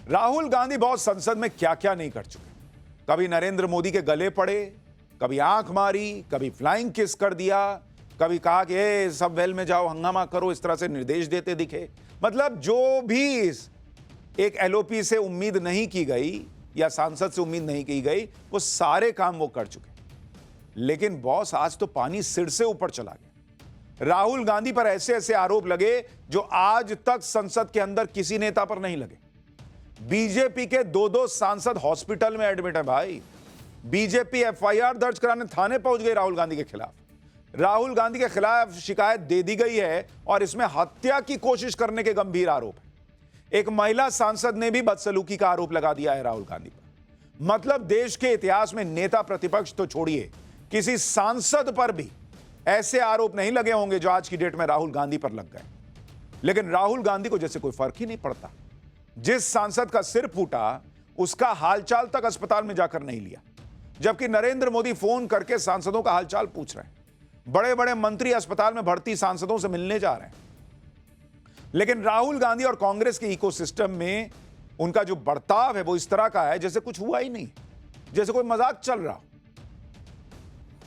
राहुल गांधी बहुत संसद में क्या क्या नहीं कर चुके। कभी नरेंद्र मोदी के गले पड़े, कभी आंख मारी, कभी फ्लाइंग किस कर दिया, कभी कहा कि ए सब वेल में जाओ, हंगामा करो, इस तरह से निर्देश देते दिखे। मतलब जो भी एक एलओपी से उम्मीद नहीं की गई या सांसद से उम्मीद नहीं की गई, वो सारे काम वो कर चुके। लेकिन बॉस, आज तो पानी सिर से ऊपर चला गया। राहुल गांधी पर ऐसे ऐसे आरोप लगे जो आज तक संसद के अंदर किसी नेता पर नहीं लगे। बीजेपी के दो सांसद हॉस्पिटल में एडमिट है भाई। बीजेपी एफआईआर दर्ज कराने थाने पहुंच गई राहुल गांधी के खिलाफ। राहुल गांधी के खिलाफ शिकायत दे दी गई है और इसमें हत्या की कोशिश करने के गंभीर आरोप है। एक महिला सांसद ने भी बदसलूकी का आरोप लगा दिया है राहुल गांधी पर। मतलब देश के इतिहास में नेता प्रतिपक्ष तो छोड़िए, किसी सांसद पर भी ऐसे आरोप नहीं लगे होंगे जो आज की डेट में राहुल गांधी पर लग गए। लेकिन राहुल गांधी को जैसे कोई फर्क ही नहीं पड़ता। जिस सांसद का सिर फूटा, उसका हालचाल तक अस्पताल में जाकर नहीं लिया, जबकि नरेंद्र मोदी फोन करके सांसदों का हालचाल पूछ रहे हैं। बड़े बड़े मंत्री अस्पताल में भर्ती सांसदों से मिलने जा रहे हैं। लेकिन राहुल गांधी और कांग्रेस के इकोसिस्टम में उनका जो बर्ताव है वो इस तरह का है जैसे कुछ हुआ ही नहीं, जैसे कोई मजाक चल रहा हो।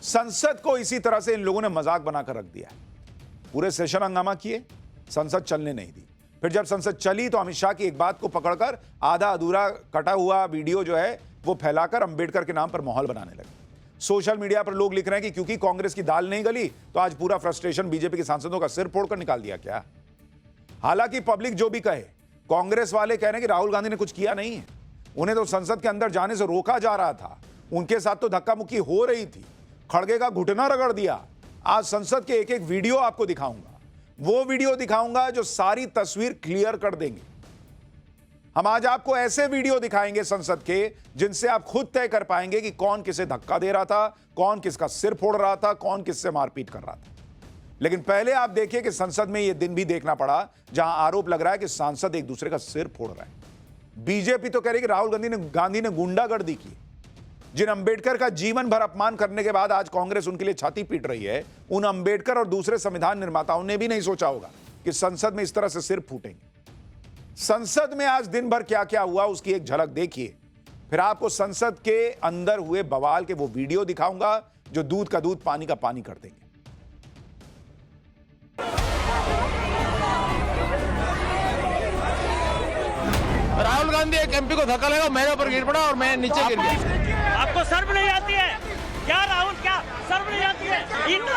संसद को इसी तरह से इन लोगों ने मजाक बनाकर रख दिया है। पूरे सेशन हंगामा किए, संसद चलने नहीं दी। फिर जब संसद चली तो अमित शाह की एक बात को पकड़कर आधा अधूरा कटा हुआ वीडियो जो है वो फैलाकर अंबेडकर के नाम पर माहौल बनाने लगे। सोशल मीडिया पर लोग लिख रहे हैं कि क्योंकि कांग्रेस की दाल नहीं गली तो आज पूरा फ्रस्ट्रेशन बीजेपी के सांसदों का सिर फोड़कर निकाल दिया क्या। हालांकि पब्लिक जो भी कहे, कांग्रेस वाले कह रहे हैं कि राहुल गांधी ने कुछ किया नहीं है। उन्हें तो संसद के अंदर जाने से रोका जा रहा था, उनके साथ तो धक्का मुक्की हो रही थी, खड़गे का घुटना रगड़ दिया। आज संसद के एक एक वीडियो आपको दिखाऊंगा, वो वीडियो दिखाऊंगा जो सारी तस्वीर क्लियर कर देंगे। हम आज आपको ऐसे वीडियो दिखाएंगे संसद के जिनसे आप खुद तय कर पाएंगे कि कौन किसे धक्का दे रहा था, कौन किसका सिर फोड़ रहा था, कौन किससे मारपीट कर रहा था। लेकिन पहले आप देखिए कि संसद में यह दिन भी देखना पड़ा जहां आरोप लग रहा है कि सांसद एक दूसरे का सिर फोड़ रहा है। बीजेपी तो कह रही है कि राहुल गांधी ने गुंडागर्दी की। जिन अंबेडकर का जीवन भर अपमान करने के बाद आज कांग्रेस उनके लिए छाती पीट रही है, उन अंबेडकर और दूसरे संविधान निर्माताओं ने भी नहीं सोचा होगा कि संसद में इस तरह से सिर फूटेंगे। संसद में आज दिन भर क्या क्या हुआ उसकी एक झलक देखिए, फिर आपको संसद के अंदर हुए बवाल के वो वीडियो दिखाऊंगा जो दूध का दूध पानी का पानी कर देंगे। राहुल गांधी एक एमपी को धक्का लगा, मेरे ऊपर गिर पड़ा और मैं नीचे गिर गया। आपको शर्म नहीं आती है क्या राहुल? क्या शर्म नहीं आती है? इतना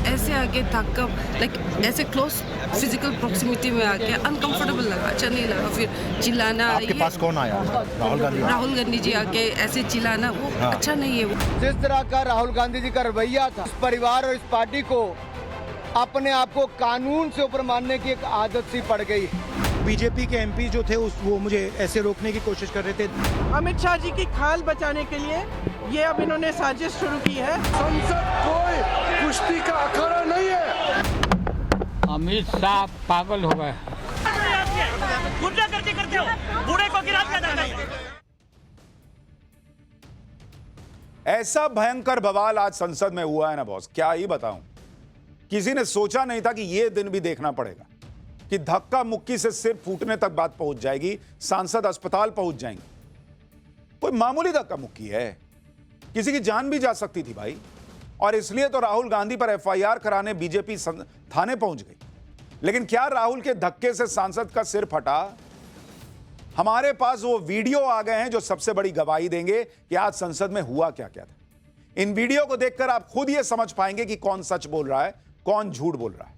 ऐसे आगे धक्का, लाइक ऐसे क्लोज फिजिकल प्रोक्सिमिटी में आके अनकंफर्टेबल लगा, अच्छा नहीं लगा। फिर चिल्लाना, आपके पास कौन आया? राहुल गांधी जी आके ऐसे चिल्लाना वो अच्छा नहीं है। जिस तरह का राहुल गांधी जी का रवैया था, इस परिवार और इस पार्टी को अपने आप को कानून से ऊपर मानने की एक आदत सी पड़ गई। बीजेपी के एमपी जो थे वो मुझे ऐसे रोकने की कोशिश कर रहे थे। अमित शाह जी की खाल बचाने के लिए ये अब इन्होंने साजिश शुरू की है। संसद कोई कुश्ती का अखाड़ा नहीं है। अमित शाह पागल हो गए। गुंडागर्दी करते हो, बूढ़े को गिरा दिया जाता है। ऐसा भयंकर बवाल आज संसद में हुआ है ना बॉस, क्या ही बताऊं। किसी ने सोचा नहीं था कि यह दिन भी देखना पड़ेगा कि धक्का मुक्की से सिर फूटने तक बात पहुंच जाएगी, सांसद अस्पताल पहुंच जाएंगे। कोई मामूली धक्का मुक्की है, किसी की जान भी जा सकती थी भाई। और इसलिए तो राहुल गांधी पर एफआईआर कराने बीजेपी थाने पहुंच गई। लेकिन क्या राहुल के धक्के से सांसद का सिर फटा? हमारे पास वो वीडियो आ गए हैं जो सबसे बड़ी गवाही देंगे कि आज संसद में हुआ क्या क्या था। इन वीडियो को देखकर आप खुद ये समझ पाएंगे कि कौन सच बोल रहा है, कौन झूठ बोल रहा है।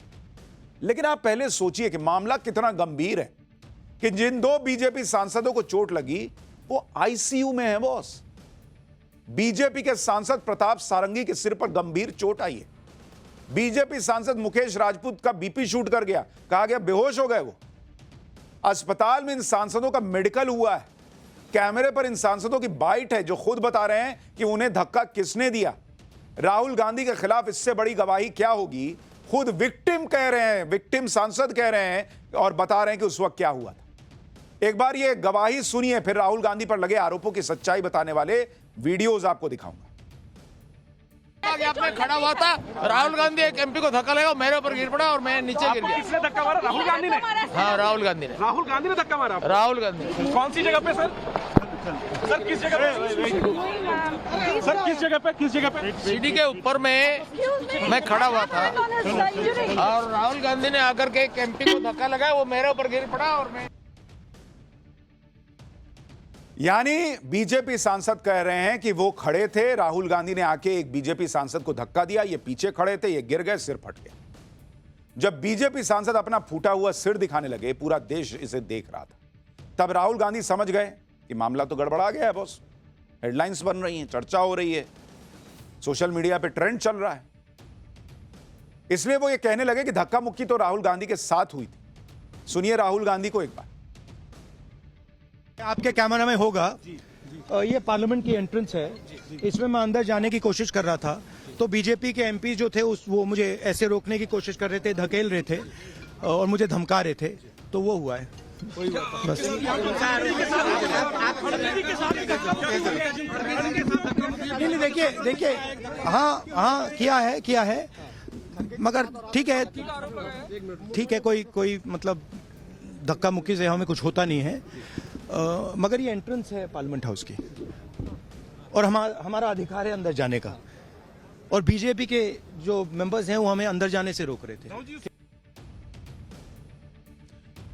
लेकिन आप पहले सोचिए कि मामला कितना गंभीर है कि जिन दो बीजेपी सांसदों को चोट लगी वो आईसीयू में है बॉस। बीजेपी के सांसद प्रताप सारंगी के सिर पर गंभीर चोट आई है। बीजेपी सांसद मुकेश राजपूत का बीपी शूट कर गया, कहा गया बेहोश हो गए वो। अस्पताल में इन सांसदों का मेडिकल हुआ है। कैमरे पर इन सांसदों की बाइट है जो खुद बता रहे हैं कि उन्हें धक्का किसने दिया। राहुल गांधी के खिलाफ इससे बड़ी गवाही क्या होगी? खुद विक्टिम कह रहे हैं, विक्टिम सांसद कह रहे हैं और बता रहे हैं कि उस वक्त क्या हुआ था। एक बार ये गवाही सुनिए, फिर राहुल गांधी पर लगे आरोपों की सच्चाई बताने वाले वीडियोज आपको दिखाऊंगा। आगे आपने खड़ा हुआ था, राहुल गांधी एक एमपी को धक्का लगा, मेरे ऊपर गिर पड़ा और मैं नीचे गिर गया। किसने धक्का मारा? राहुल गांधी ने? हाँ, राहुल गांधी ने। राहुल गांधी ने धक्का मारा? राहुल गांधी। कौन सी जगह पे सर? सर किस जगह पे? सर किस जगह पे? किस जगह पे? सीढ़ी के ऊपर में मैं खड़ा हुआ था और राहुल गांधी ने आकर के एक एमपी को धक्का लगाया, वो मेरे ऊपर गिर पड़ा और मैं। यानी बीजेपी सांसद कह रहे हैं कि वो खड़े थे, राहुल गांधी ने आके एक बीजेपी सांसद को धक्का दिया, ये पीछे खड़े थे, ये गिर गए, सिर फट गया। जब बीजेपी सांसद अपना फूटा हुआ सिर दिखाने लगे, पूरा देश इसे देख रहा था, तब राहुल गांधी समझ गए कि मामला तो गड़बड़ा गया है बॉस। हेडलाइंस बन रही हैं, चर्चा हो रही है, सोशल मीडिया पे ट्रेंड चल रहा है। इसलिए वो ये कहने लगे कि धक्का मुक्की तो राहुल गांधी के साथ हुई थी। सुनिए राहुल गांधी को एक बार। आपके कैमरा में होगा, ये पार्लियामेंट की एंट्रेंस है, इसमें मैं अंदर जाने की कोशिश कर रहा था, तो बीजेपी के एमपी जो थे वो मुझे ऐसे रोकने की कोशिश कर रहे थे, धकेल रहे थे और मुझे धमका रहे थे, तो वो हुआ है बस। नहीं देखिए हाँ किया है मगर ठीक है कोई मतलब धक्का मुक्की से हमें कुछ होता नहीं है, मगर ये एंट्रेंस है पार्लियामेंट हाउस की और हमारा अधिकार है अंदर जाने का, और बीजेपी के जो मेंबर्स हैं वो हमें अंदर जाने से रोक रहे थे।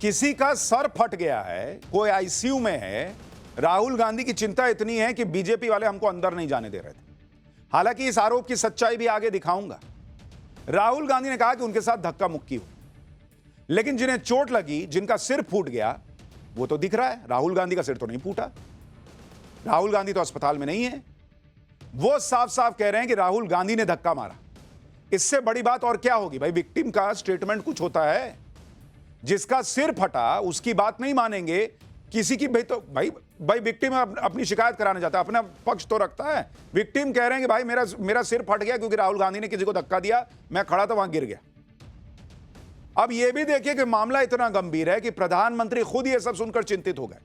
किसी का सर फट गया है, कोई आईसीयू में है, राहुल गांधी की चिंता इतनी है कि बीजेपी वाले हमको अंदर नहीं जाने दे रहे थे। हालांकि इस आरोप की सच्चाई भी आगे दिखाऊंगा। राहुल गांधी ने कहा कि उनके साथ धक्का मुक्की हो, लेकिन जिन्हें चोट लगी, जिनका सिर फूट गया, वो तो दिख रहा है। राहुल गांधी का सिर तो नहीं फूटा, राहुल गांधी तो अस्पताल में नहीं है। वो साफ साफ कह रहे हैं कि राहुल गांधी ने धक्का मारा। इससे बड़ी बात और क्या होगी भाई? विक्टिम का स्टेटमेंट कुछ होता है, जिसका सिर फटा उसकी बात नहीं मानेंगे, किसी की भाई तो भाई विक्टिम अपनी शिकायत कराने जाता है, अपना पक्ष तो रखता है। विक्टिम कह रहे हैं कि भाई मेरा सिर फट गया क्योंकि राहुल गांधी ने किसी को धक्का दिया, मैं खड़ा था वहां गिर गया। अब यह भी देखिए कि मामला इतना गंभीर है कि प्रधानमंत्री खुद यह सब सुनकर चिंतित हो गए।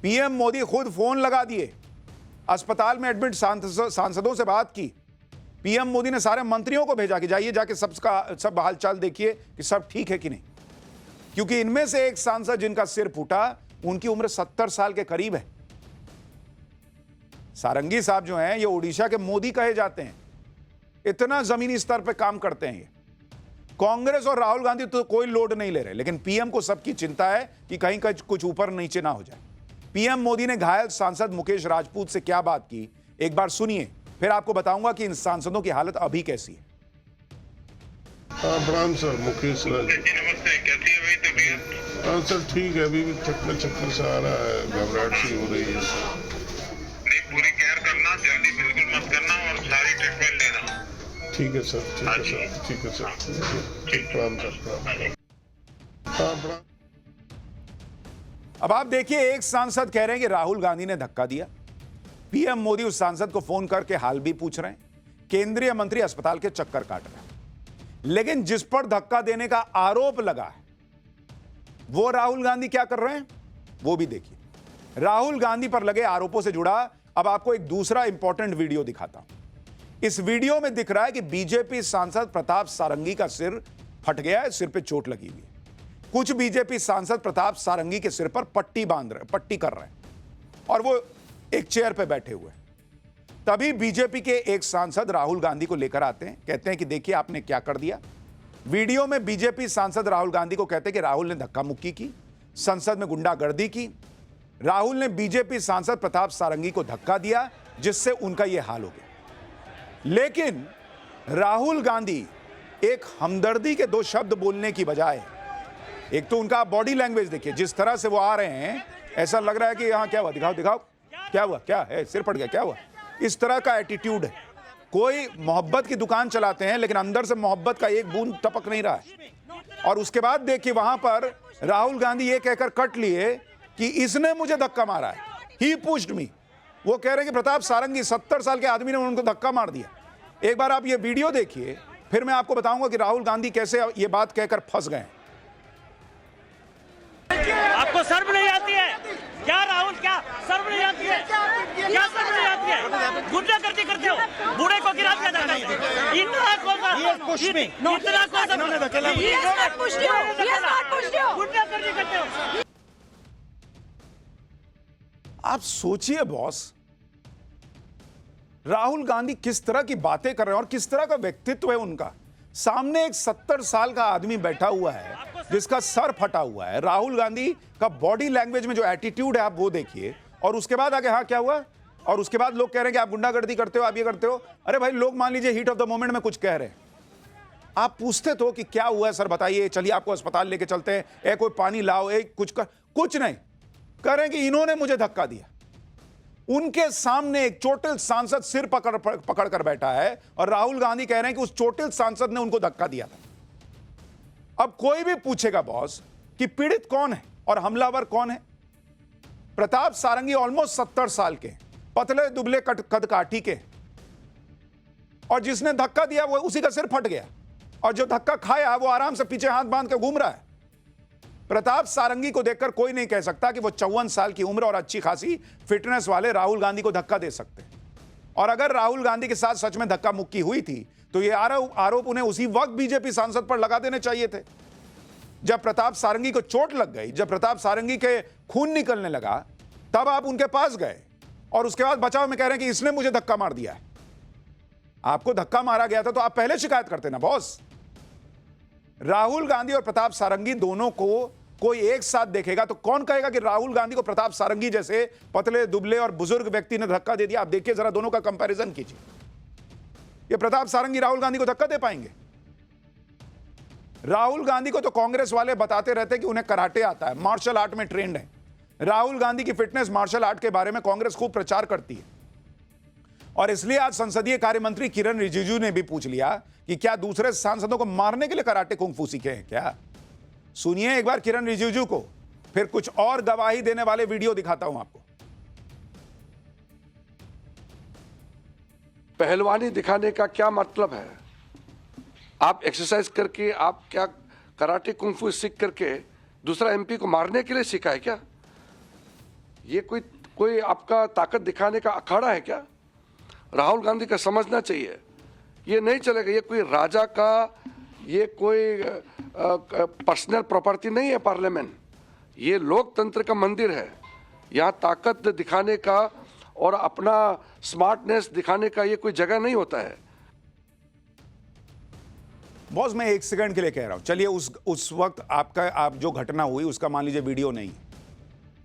पीएम मोदी खुद फोन लगा दिए, अस्पताल में एडमिट सांसदों से बात की। पीएम मोदी ने सारे मंत्रियों को भेजा कि जाइए जाके सब हालचाल देखिए कि सब ठीक है कि नहीं, क्योंकि इनमें से एक सांसद जिनका सिर फूटा, उनकी उम्र 70 साल के करीब है। सारंगी साहब जो हैं, ये ओडिशा के मोदी कहे जाते हैं, इतना जमीनी स्तर पर काम करते हैं ये। कांग्रेस और राहुल गांधी तो कोई लोड नहीं ले रहे, लेकिन पीएम को सबकी चिंता है कि कहीं कुछ ऊपर नीचे ना हो जाए। पीएम मोदी ने घायल सांसद मुकेश राजपूत से क्या बात की, एक बार सुनिए, फिर आपको बताऊंगा कि इन सांसदों की हालत अभी कैसी है। ब्राह्मण सर, मुकेश नमस्ते, कैसी है भाई तबीयत? हाँ सर ठीक है, अभी भी चक्कर सा आ रहा है, घबराहट सी हो रही है सर। नहीं, पूरी केयर करना, जल्दी बिल्कुल मत करना और सारी ट्रीटमेंट लेना। ठीक है सर, ठीक है सर, ठीक, प्रणाम सर, प्रणाम। हाँ प्रणाम। अब आप देखिए, एक सांसद कह रहे हैं कि राहुल गांधी ने धक्का दिया। पीएम मोदी उस सांसद को फोन करके हाल भी पूछ रहे हैं। केंद्रीय मंत्री अस्पताल के चक्कर काट रहे हैं, लेकिन जिस पर धक्का देने का आरोप लगा है, वो राहुल गांधी क्या कर रहे हैं वो भी देखिए। राहुल गांधी पर लगे आरोपों से जुड़ा अब आपको एक दूसरा इंपॉर्टेंट वीडियो दिखाता हूं। इस वीडियो में दिख रहा है कि बीजेपी सांसद प्रताप सारंगी का सिर फट गया है, सिर पे चोट लगी हुई है। कुछ बीजेपी सांसद प्रताप सारंगी के सिर पर पट्टी कर रहे हैं और वो एक चेयर पे बैठे हुए हैं। तभी बीजेपी के एक सांसद राहुल गांधी को लेकर आते हैं, कहते हैं कि देखिए आपने क्या कर दिया। वीडियो में बीजेपी सांसद राहुल गांधी को कहते हैं कि राहुल ने धक्का मुक्की की, संसद में गुंडागर्दी की, राहुल ने बीजेपी सांसद प्रताप सारंगी को धक्का दिया, जिससे उनका यह हाल हो गया। लेकिन राहुल गांधी एक हमदर्दी के 2 शब्द बोलने की बजाय, एक तो उनका बॉडी लैंग्वेज देखिए, जिस तरह से वो आ रहे हैं, ऐसा लग रहा है कि यहां क्या हुआ, दिखाओ क्या हुआ, क्या है, सिर फट गया, क्या हुआ, इस तरह का एटीट्यूड है। कोई मोहब्बत की दुकान चलाते हैं, लेकिन अंदर से मोहब्बत का एक बूंद टपक नहीं रहा है। और उसके बाद देखिए वहां पर राहुल गांधी ये कहकर कट लिए कि इसने मुझे धक्का मारा है, ही पुश्ड मी। वो कह रहे हैं कि प्रताप सारंगी 70 साल के आदमी ने उनको धक्का मार दिया। एक बार आप ये वीडियो देखिए, फिर मैं आपको बताऊंगा कि राहुल गांधी कैसे ये बात कहकर फंस गए। आपको शर्म नहीं आती है क्या राहुल? क्या शर्म नहीं आती है? क्या शर्म नहीं आती है? गुंडागर्दी करते हो, बूढ़े को गिरा दिया जाता है। इतना कौन गुंडागर्दी करते हो। आप सोचिए बॉस, राहुल गांधी किस तरह की बातें कर रहे हैं और किस तरह का व्यक्तित्व है उनका। सामने एक 70 साल का आदमी बैठा हुआ है जिसका सर फटा हुआ है। राहुल गांधी का बॉडी लैंग्वेज में जो एटीट्यूड है आप वो देखिए, और उसके बाद आगे हाँ क्या हुआ, और उसके बाद लोग कह रहे हैं कि आप गुंडागर्दी करते हो, आप ये करते हो। अरे भाई, लोग मान लीजिए हीट ऑफ द मोमेंट में कुछ कह रहे हैं, आप पूछते तो कि क्या हुआ है सर बताइए, चलिए आपको अस्पताल लेके चलते हैं, ए कोई पानी लाओ, ए कुछ नहीं कह रहे हैं कि इन्होंने मुझे धक्का दिया। उनके सामने एक चोटिल सांसद सिर पकड़ कर बैठा है और राहुल गांधी कह रहे हैं कि उस चोटिल सांसद ने उनको धक्का दिया था। अब कोई भी पूछेगा बॉस कि पीड़ित कौन है और हमलावर कौन है। प्रताप सारंगी ऑलमोस्ट 70 साल के, पतले दुबले कद काठी के, और जिसने धक्का दिया वो उसी का सिर फट गया, और जो धक्का खाया वो आराम से पीछे हाथ बांध के घूम रहा है। प्रताप सारंगी को देखकर कोई नहीं कह सकता कि वो 54 साल की उम्र और अच्छी खासी फिटनेस वाले राहुल गांधी को धक्का दे सकते। और अगर राहुल गांधी के साथ सच में धक्का मुक्की हुई थी तो ये आरोप उन्हें उसी वक्त बीजेपी सांसद पर लगा देने चाहिए थे। जब प्रताप सारंगी को चोट लग गई, जब प्रताप सारंगी के खून निकलने लगा, तब आप उनके पास गए और उसके बाद बचाव में कह रहे हैं कि इसने मुझे धक्का मार दिया है। आपको धक्का मारा गया था तो आप पहले शिकायत करते ना बॉस। राहुल गांधी और प्रताप सारंगी दोनों को कोई एक साथ देखेगा तो कौन कहेगा कि राहुल गांधी को प्रताप सारंगी जैसे पतले दुबले और बुजुर्ग व्यक्ति ने धक्का दे दिया। आप देखिए जरा, दोनों का कंपैरिजन कीजिए। ये प्रताप सारंगी राहुल गांधी को धक्का दे पाएंगे? राहुल गांधी को तो कांग्रेस वाले बताते रहते कि उन्हें कराटे आता है, मार्शल आर्ट में ट्रेंड है। राहुल गांधी की फिटनेस मार्शल आर्ट के बारे में कांग्रेस खूब प्रचार करती है, और इसलिए आज संसदीय कार्य मंत्री किरण रिजिजू ने भी पूछ लिया कि क्या दूसरे सांसदों को मारने के लिए कराटे कुंफू सीखे हैं क्या। सुनिए एक बार किरण रिजिजू को, फिर कुछ और गवाही देने वाले वीडियो दिखाता हूं आपको। पहलवानी दिखाने का क्या मतलब है? आप एक्सरसाइज करके, आप क्या कराटे कुंफू सीख करके दूसरा एमपी को मारने के लिए सीखा है क्या? ये कोई आपका ताकत दिखाने का अखाड़ा है क्या? राहुल गांधी का समझना चाहिए, ये नहीं चलेगा। ये कोई राजा का, ये कोई पर्सनल प्रॉपर्टी नहीं है पार्लियामेंट। ये लोकतंत्र का मंदिर है। यहाँ ताकत दिखाने का और अपना स्मार्टनेस दिखाने का ये कोई जगह नहीं होता है। बॉस, मैं एक सेकंड के लिए कह रहा हूं, चलिए उस वक्त आप जो घटना हुई उसका मान लीजिए वीडियो नहीं,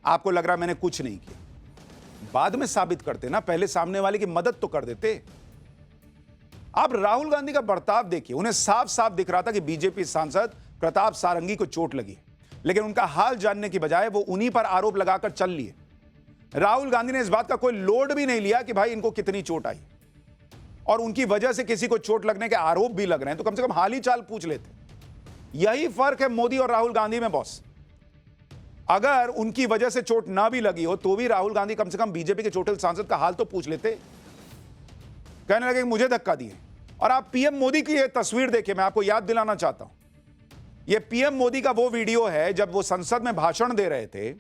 आपको लग रहा मैंने कुछ नहीं किया, बाद में साबित करते ना, पहले सामने वाले की मदद तो कर देते। आप राहुल गांधी का बर्ताव देखिए, उन्हें साफ साफ दिख रहा था कि बीजेपी सांसद प्रताप सारंगी को चोट लगी, लेकिन उनका हाल जानने की बजाय वो उन्हीं पर आरोप लगाकर चल लिए। राहुल गांधी ने इस बात का कोई लोड भी नहीं लिया कि भाई इनको कितनी चोट आई, और उनकी वजह से किसी को चोट लगने के आरोप भी लग रहे हैं तो कम से कम हाल ही चाल पूछ लेते। यही फर्क है मोदी और राहुल गांधी में बॉस। अगर उनकी वजह से चोट ना भी लगी हो तो भी राहुल गांधी कम से कम बीजेपी के चोटिल सांसद का हाल तो पूछ लेते। कहने लगे कि मुझे धक्का दिए। और आप पीएम मोदी की ये तस्वीर देखिए, मैं आपको याद दिलाना चाहता हूं, ये पीएम मोदी का वो वीडियो है जब वो संसद में भाषण दे रहे थे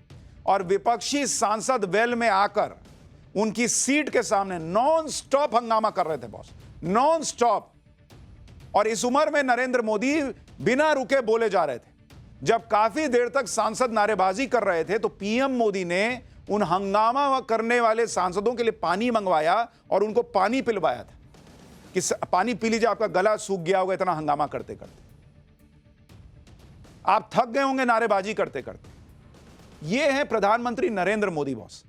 और विपक्षी सांसद वेल में आकर उनकी सीट के सामने नॉन स्टॉप हंगामा कर रहे थे बॉस, नॉन स्टॉप। और इस उम्र में नरेंद्र मोदी बिना रुके बोले जा रहे थे। जब काफी देर तक सांसद नारेबाजी कर रहे थे तो पीएम मोदी ने उन हंगामा करने वाले सांसदों के लिए पानी मंगवाया और उनको पानी पिलवाया था कि पानी पी लीजिए, आपका गला सूख गया होगा इतना हंगामा करते करते, आप थक गए होंगे नारेबाजी करते करते। ये है प्रधानमंत्री नरेंद्र मोदी बॉस,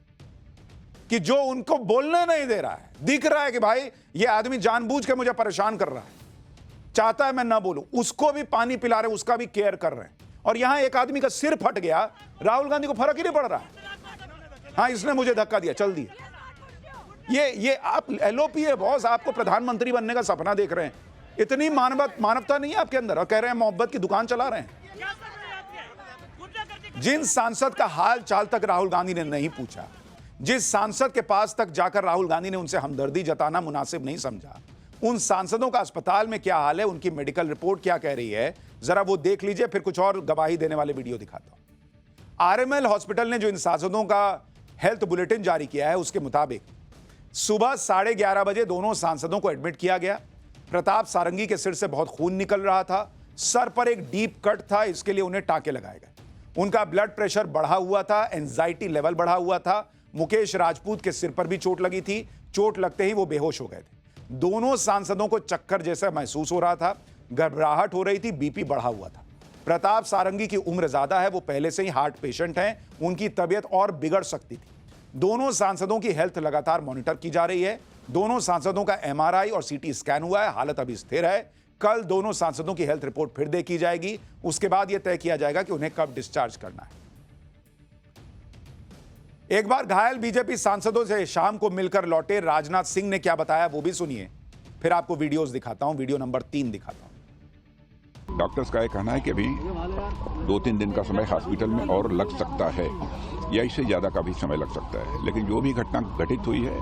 कि जो उनको बोलने नहीं दे रहा है, दिख रहा है कि भाई ये आदमी जानबूझ के मुझे परेशान कर रहा है, चाहता है मैं ना बोलूं, उसको भी पानी पिला रहे, उसका भी केयर कर रहे हैं। और यहां एक आदमी का सिर फट गया, राहुल गांधी को फर्क ही नहीं पड़ रहा है, हाँ इसने मुझे धक्का दिया, चल दिया। ये आप एलओपी है बॉस, आपको प्रधानमंत्री बनने का सपना देख रहे हैं, इतनी मानवता नहीं है आपके अंदर, और कह रहे हैं मोहब्बत की दुकान चला रहे हैं। जिन सांसद का हाल चाल तक राहुल गांधी ने नहीं पूछा, जिस सांसद के पास तक जाकर राहुल गांधी ने उनसे हमदर्दी जताना मुनासिब नहीं समझा, उन सांसदों का अस्पताल में क्या हाल है, उनकी मेडिकल रिपोर्ट क्या कह रही है, जरा वो देख लीजिए। फिर कुछ और गवाही देने वाले वीडियो दिखाता हूं। आरएमएल हॉस्पिटल ने जो इन सांसदों का हेल्थ बुलेटिन जारी किया है उसके मुताबिक सुबह 11:30 बजे दोनों सांसदों को एडमिट किया गया। प्रताप सारंगी के सिर से बहुत खून निकल रहा था, सर पर एक डीप कट था, इसके लिए उन्हें टांके लगाए गए। उनका ब्लड प्रेशर बढ़ा हुआ था, एंजाइटी लेवल बढ़ा हुआ था। मुकेश राजपूत के सिर पर भी चोट लगी थी, चोट लगते ही वो बेहोश हो गए थे। दोनों सांसदों को चक्कर जैसा महसूस हो रहा था, घबराहट हो रही थी, बीपी बढ़ा हुआ था। प्रताप सारंगी की उम्र ज्यादा है, वो पहले से ही हार्ट पेशेंट हैं, उनकी तबीयत और बिगड़ सकती थी। दोनों सांसदों की हेल्थ लगातार मॉनिटर की जा रही है। दोनों सांसदों का एमआरआई और सीटी स्कैन हुआ है, हालत अभी स्थिर है। कल दोनों सांसदों की हेल्थ रिपोर्ट फिर देखी जाएगी, उसके बाद यह तय किया जाएगा कि उन्हें कब डिस्चार्ज करना है। एक बार घायल बीजेपी सांसदों से शाम को मिलकर लौटे राजनाथ सिंह ने क्या बताया वो भी सुनिए, फिर आपको वीडियोस दिखाता हूं। वीडियो नंबर 3 दिखाता हूं। डॉक्टर्स का यह कहना है कि अभी 2-3 दिन का समय हॉस्पिटल में और लग सकता है, या इससे ज्यादा का भी समय लग सकता है। लेकिन जो भी घटना घटित हुई है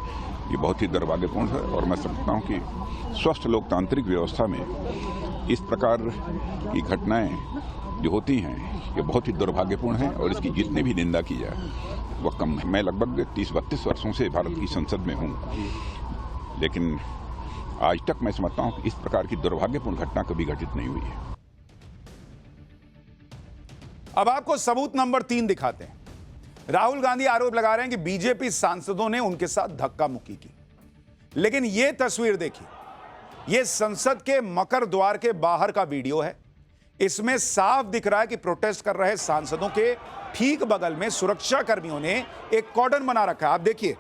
ये बहुत ही दुर्भाग्यपूर्ण है, और मैं समझता हूं कि स्वस्थ लोकतांत्रिक व्यवस्था में इस प्रकार की घटनाएं जो होती हैं ये बहुत ही दुर्भाग्यपूर्ण है, और इसकी जितनी भी निंदा की जाए वह कम है। मैं लगभग 30-32 वर्षों से भारत की संसद में हूं, लेकिन आज तक मैं समझता हूं कि इस प्रकार की दुर्भाग्यपूर्ण घटना कभी घटित नहीं हुई है। अब आपको सबूत नंबर 3 दिखाते हैं। राहुल गांधी आरोप लगा रहे हैं कि बीजेपी सांसदों ने उनके साथ धक्का मुक्की की, लेकिन यह तस्वीर देखिए, यह संसद के मकर द्वार के बाहर का वीडियो है। इसमें साफ दिख रहा है कि प्रोटेस्ट कर रहे सांसदों के ठीक बगल में सुरक्षा कर्मियों ने एक कॉर्डन बना रखा है। आप देखिए,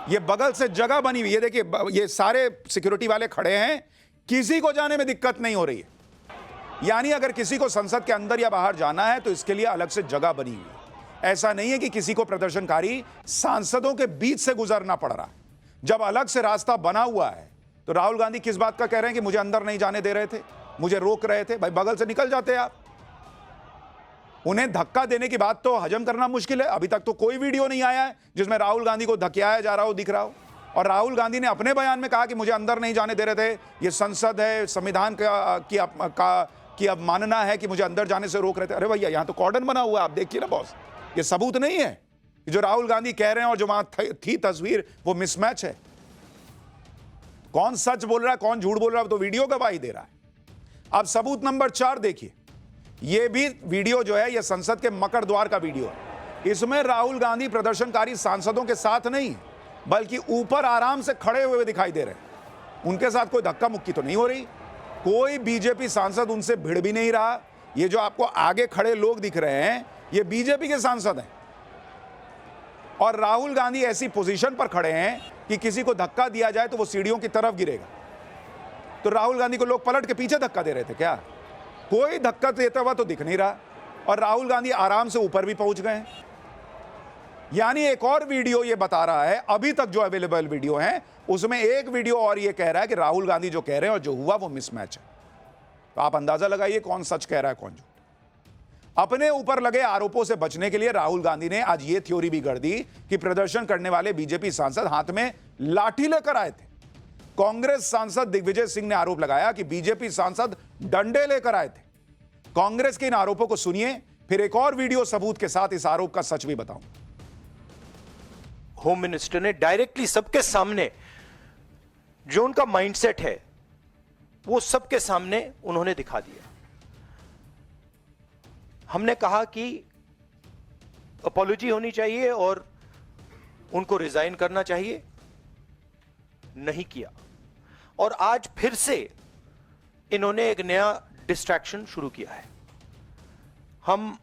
यह बगल से जगह बनी हुई है, देखिए ये सारे सिक्योरिटी वाले खड़े हैं, किसी को जाने में दिक्कत नहीं हो रही है। यानी अगर किसी को संसद के अंदर या बाहर जाना है तो इसके लिए अलग से जगह बनी हुई है। ऐसा नहीं है कि किसी को प्रदर्शनकारी सांसदों के बीच से गुजरना पड़ रहा है। जब अलग से रास्ता बना हुआ है तो राहुल गांधी किस बात का कह रहे हैं कि मुझे अंदर नहीं जाने दे रहे थे, मुझे रोक रहे थे? भाई बगल से निकल जाते आप। उन्हें धक्का देने की बात तो हजम करना मुश्किल है। अभी तक तो कोई वीडियो नहीं आया है जिसमें राहुल गांधी को धकेलाया जा रहा हो, दिख रहा हो। और राहुल गांधी ने अपने बयान में कहा कि मुझे अंदर नहीं जाने दे रहे थे, ये संसद है, संविधान की अवमानना है कि मुझे अंदर जाने से रोक रहे थे। अरे भैया, यहां तो कॉर्डन बना हुआ है, आप देखिए ना बॉस, ये सबूत नहीं है। जो राहुल गांधी कह रहे हैं और जो वहां थी तस्वीर, वो मिसमैच है। कौन सच बोल रहा है, कौन झूठ बोल रहा है, तो वीडियो गवाही दे रहा है। अब सबूत नंबर 4 देखिए, यह भी वीडियो जो है, यह संसद के मकर द्वार का वीडियो है। इसमें राहुल गांधी प्रदर्शनकारी सांसदों के साथ नहीं, बल्कि ऊपर आराम से खड़े हुए दिखाई दे रहे हैं। उनके साथ कोई धक्का मुक्की तो नहीं हो रही, कोई बीजेपी सांसद उनसे भिड़ भी नहीं रहा। ये जो आपको आगे खड़े लोग दिख रहे हैं, ये बीजेपी के सांसद हैं, और राहुल गांधी ऐसी पोजीशन पर खड़े हैं कि किसी को धक्का दिया जाए तो वो सीढ़ियों की तरफ गिरेगा। तो राहुल गांधी को लोग पलट के पीछे धक्का दे रहे थे क्या? कोई धक्का देता हुआ तो दिख नहीं रहा, और राहुल गांधी आराम से ऊपर भी पहुंच गए। यानी एक और वीडियो ये बता रहा है, अभी तक जो अवेलेबल वीडियो है उसमें एक वीडियो और ये कह रहा है कि राहुल गांधी जो कह रहे हैं और जो हुआ वो मिसमैच है। तो आप अंदाजा लगाइए कौन सच कह रहा है, कौन झूठ। अपने ऊपर लगे आरोपों से बचने के लिए राहुल गांधी ने आज ये थ्योरी भी गढ़ दी कि प्रदर्शन करने वाले बीजेपी सांसद हाथ में लाठी लेकर आए थे। कांग्रेस सांसद दिग्विजय सिंह ने आरोप लगाया कि बीजेपी सांसद डंडे लेकर आए थे। कांग्रेस के इन आरोपों को सुनिए, फिर एक और वीडियो सबूत के साथ इस आरोप का सच भी बताऊंगा। होम मिनिस्टर ने डायरेक्टली सबके सामने जो उनका माइंडसेट है वो सबके सामने उन्होंने दिखा दिया। हमने कहा कि अपॉलॉजी होनी चाहिए और उनको रिजाइन करना चाहिए, नहीं किया। और आज फिर से इन्होंने एक नया डिस्ट्रैक्शन शुरू किया है। हम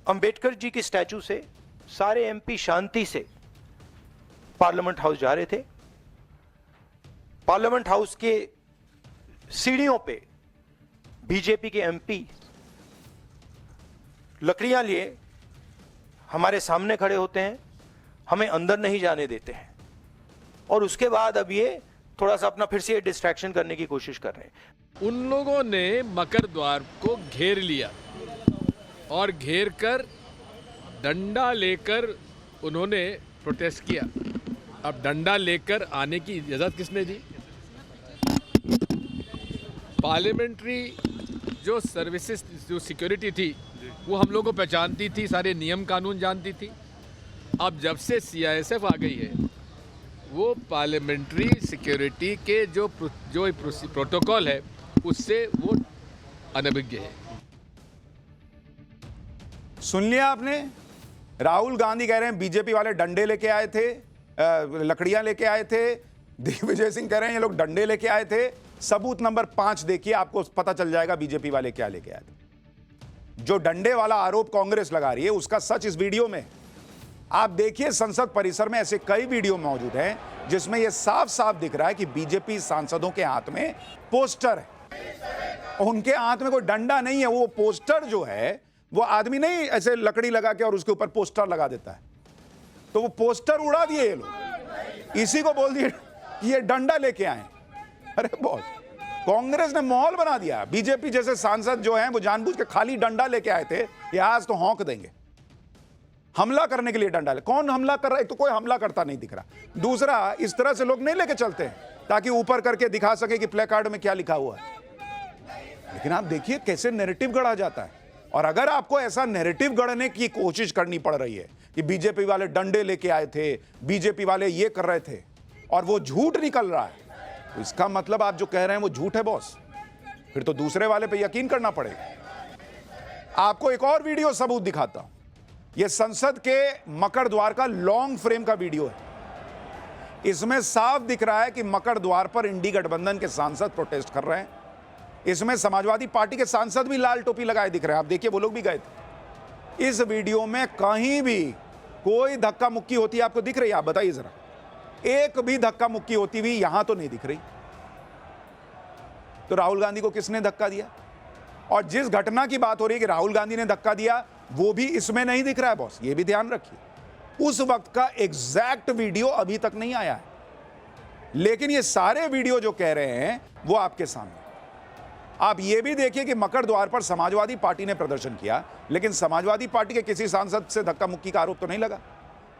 अंबेडकर जी की स्टैचू से सारे एमपी शांति से पार्लियामेंट हाउस जा रहे थे। पार्लियामेंट हाउस के सीढ़ियों पे बीजेपी के एमपी लकड़ियां लिए हमारे सामने खड़े होते हैं, हमें अंदर नहीं जाने देते हैं, और उसके बाद अब ये थोड़ा सा अपना फिर से डिस्ट्रैक्शन करने की कोशिश कर रहे हैं। उन लोगों ने मकर द्वार को घेर लिया और घेर कर डंडा लेकर उन्होंने प्रोटेस्ट किया। अब डंडा लेकर आने की इजाज़त किसने दी? पार्लियामेंट्री जो सर्विसेज, जो सिक्योरिटी थी, वो हम लोगों को पहचानती थी, सारे नियम कानून जानती थी। अब जब से सीआईएसएफ आ गई है, वो पार्लियामेंट्री सिक्योरिटी के जो प्रोटोकॉल है उससे वो अनभिज्ञ है। सुन लिया आपने? राहुल गांधी कह रहे हैं बीजेपी वाले डंडे लेके आए थे, लकड़ियां लेके आए थे। दिग्विजय सिंह कह रहे हैं ये लोग डंडे लेके आए थे। सबूत नंबर 5 देखिए, आपको पता चल जाएगा बीजेपी वाले क्या लेके आए थे। जो डंडे वाला आरोप कांग्रेस लगा रही है उसका सच इस वीडियो में। आप देखिए, संसद परिसर में ऐसे कई वीडियो मौजूद हैं जिसमें यह साफ साफ दिख रहा है कि बीजेपी सांसदों के हाथ में पोस्टर है। उनके हाथ में कोई डंडा नहीं है। वो पोस्टर जो है वो आदमी नहीं ऐसे लकड़ी लगा के और उसके ऊपर पोस्टर लगा देता है, तो वो पोस्टर उड़ा दिए ये लोग, इसी को बोल दिए कि ये डंडा लेके आए। अरे बहुत कांग्रेस ने माहौल बना दिया। बीजेपी जैसे सांसद जो हैं वो जानबूझ के खाली डंडा लेके आए थे, ये आज तो हौंक देंगे। हमला करने के लिए डंडा ले, कौन हमला कर रहा है? तो कोई हमला करता नहीं दिख रहा। दूसरा, इस तरह से लोग नहीं लेके चलते हैं ताकि ऊपर करके दिखा सके कि प्ले कार्ड में क्या लिखा हुआ है। लेकिन आप देखिए कैसे नैरेटिव गढ़ा जाता है। और अगर आपको ऐसा नैरेटिव गढ़ने की कोशिश करनी पड़ रही है कि बीजेपी वाले डंडे लेके आए थे, बीजेपी वाले ये कर रहे थे, और वो झूठ निकल रहा है, तो इसका मतलब आप जो कह रहे हैं वो झूठ है बॉस। फिर तो दूसरे वाले पे यकीन करना पड़ेगा। आपको एक और वीडियो सबूत दिखाता हूं। यह संसद के मकर द्वार का लॉन्ग फ्रेम का वीडियो है। इसमें साफ दिख रहा है कि मकर द्वार पर इंडी गठबंधन के सांसद प्रोटेस्ट कर रहे हैं। इसमें समाजवादी पार्टी के सांसद भी लाल टोपी लगाए दिख रहे हैं। आप देखिए, वो लोग भी गए थे। इस वीडियो में कहीं भी कोई धक्का मुक्की होती है आपको दिख रही है? आप बताइए जरा, एक भी धक्का मुक्की होती हुई यहां तो नहीं दिख रही। तो राहुल गांधी को किसने धक्का दिया? और जिस घटना की बात हो रही है कि राहुल गांधी ने धक्का दिया, वो भी इसमें नहीं दिख रहा है बॉस, ये भी ध्यान रखिए। उस वक्त का एग्जैक्ट वीडियो अभी तक नहीं आया है, लेकिन ये सारे वीडियो जो कह रहे हैं वो आपके सामने। आप ये भी देखिए कि मकर द्वार पर समाजवादी पार्टी ने प्रदर्शन किया, लेकिन समाजवादी पार्टी के किसी सांसद से धक्का मुक्की का आरोप तो नहीं लगा।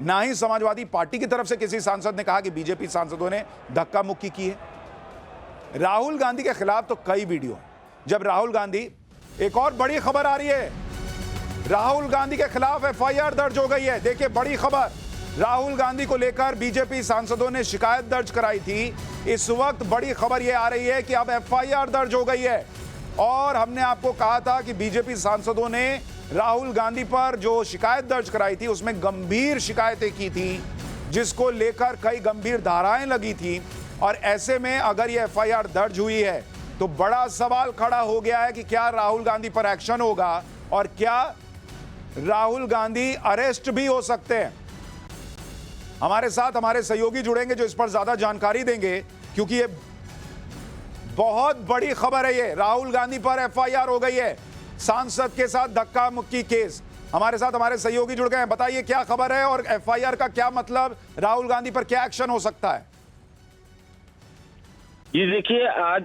ना ही समाजवादी पार्टी की तरफ से किसी सांसद ने कहा कि बीजेपी सांसदों ने धक्का मुक्की की है। राहुल गांधी के खिलाफ तो कई वीडियो हैं। जब राहुल गांधी, एक और बड़ी खबर आ रही है, राहुल गांधी के खिलाफ एफआईआर दर्ज हो गई है। देखिए बड़ी खबर, राहुल गांधी को लेकर बीजेपी सांसदों ने शिकायत दर्ज कराई थी। इस वक्त बड़ी खबर यह आ रही है कि अब एफआईआर दर्ज हो गई है। और हमने आपको कहा था कि बीजेपी सांसदों ने राहुल गांधी पर जो शिकायत दर्ज कराई थी उसमें गंभीर शिकायतें की थी, जिसको लेकर कई गंभीर धाराएं लगी थी। और ऐसे में अगर यह एफआईआर दर्ज हुई है तो बड़ा सवाल खड़ा हो गया है कि क्या राहुल गांधी पर एक्शन होगा और क्या राहुल गांधी अरेस्ट भी हो सकते हैं। हमारे साथ हमारे सहयोगी जुड़ेंगे जो इस पर ज्यादा जानकारी देंगे, क्योंकि ये बहुत बड़ी खबर है। ये राहुल गांधी पर एफआईआर हो गई है, सांसद के साथ धक्का मुक्की केस। हमारे साथ हमारे सहयोगी जुड़ गए हैं। बताइए क्या खबर है और एफआईआर का क्या मतलब, राहुल गांधी पर क्या एक्शन हो सकता है? जी देखिए, आज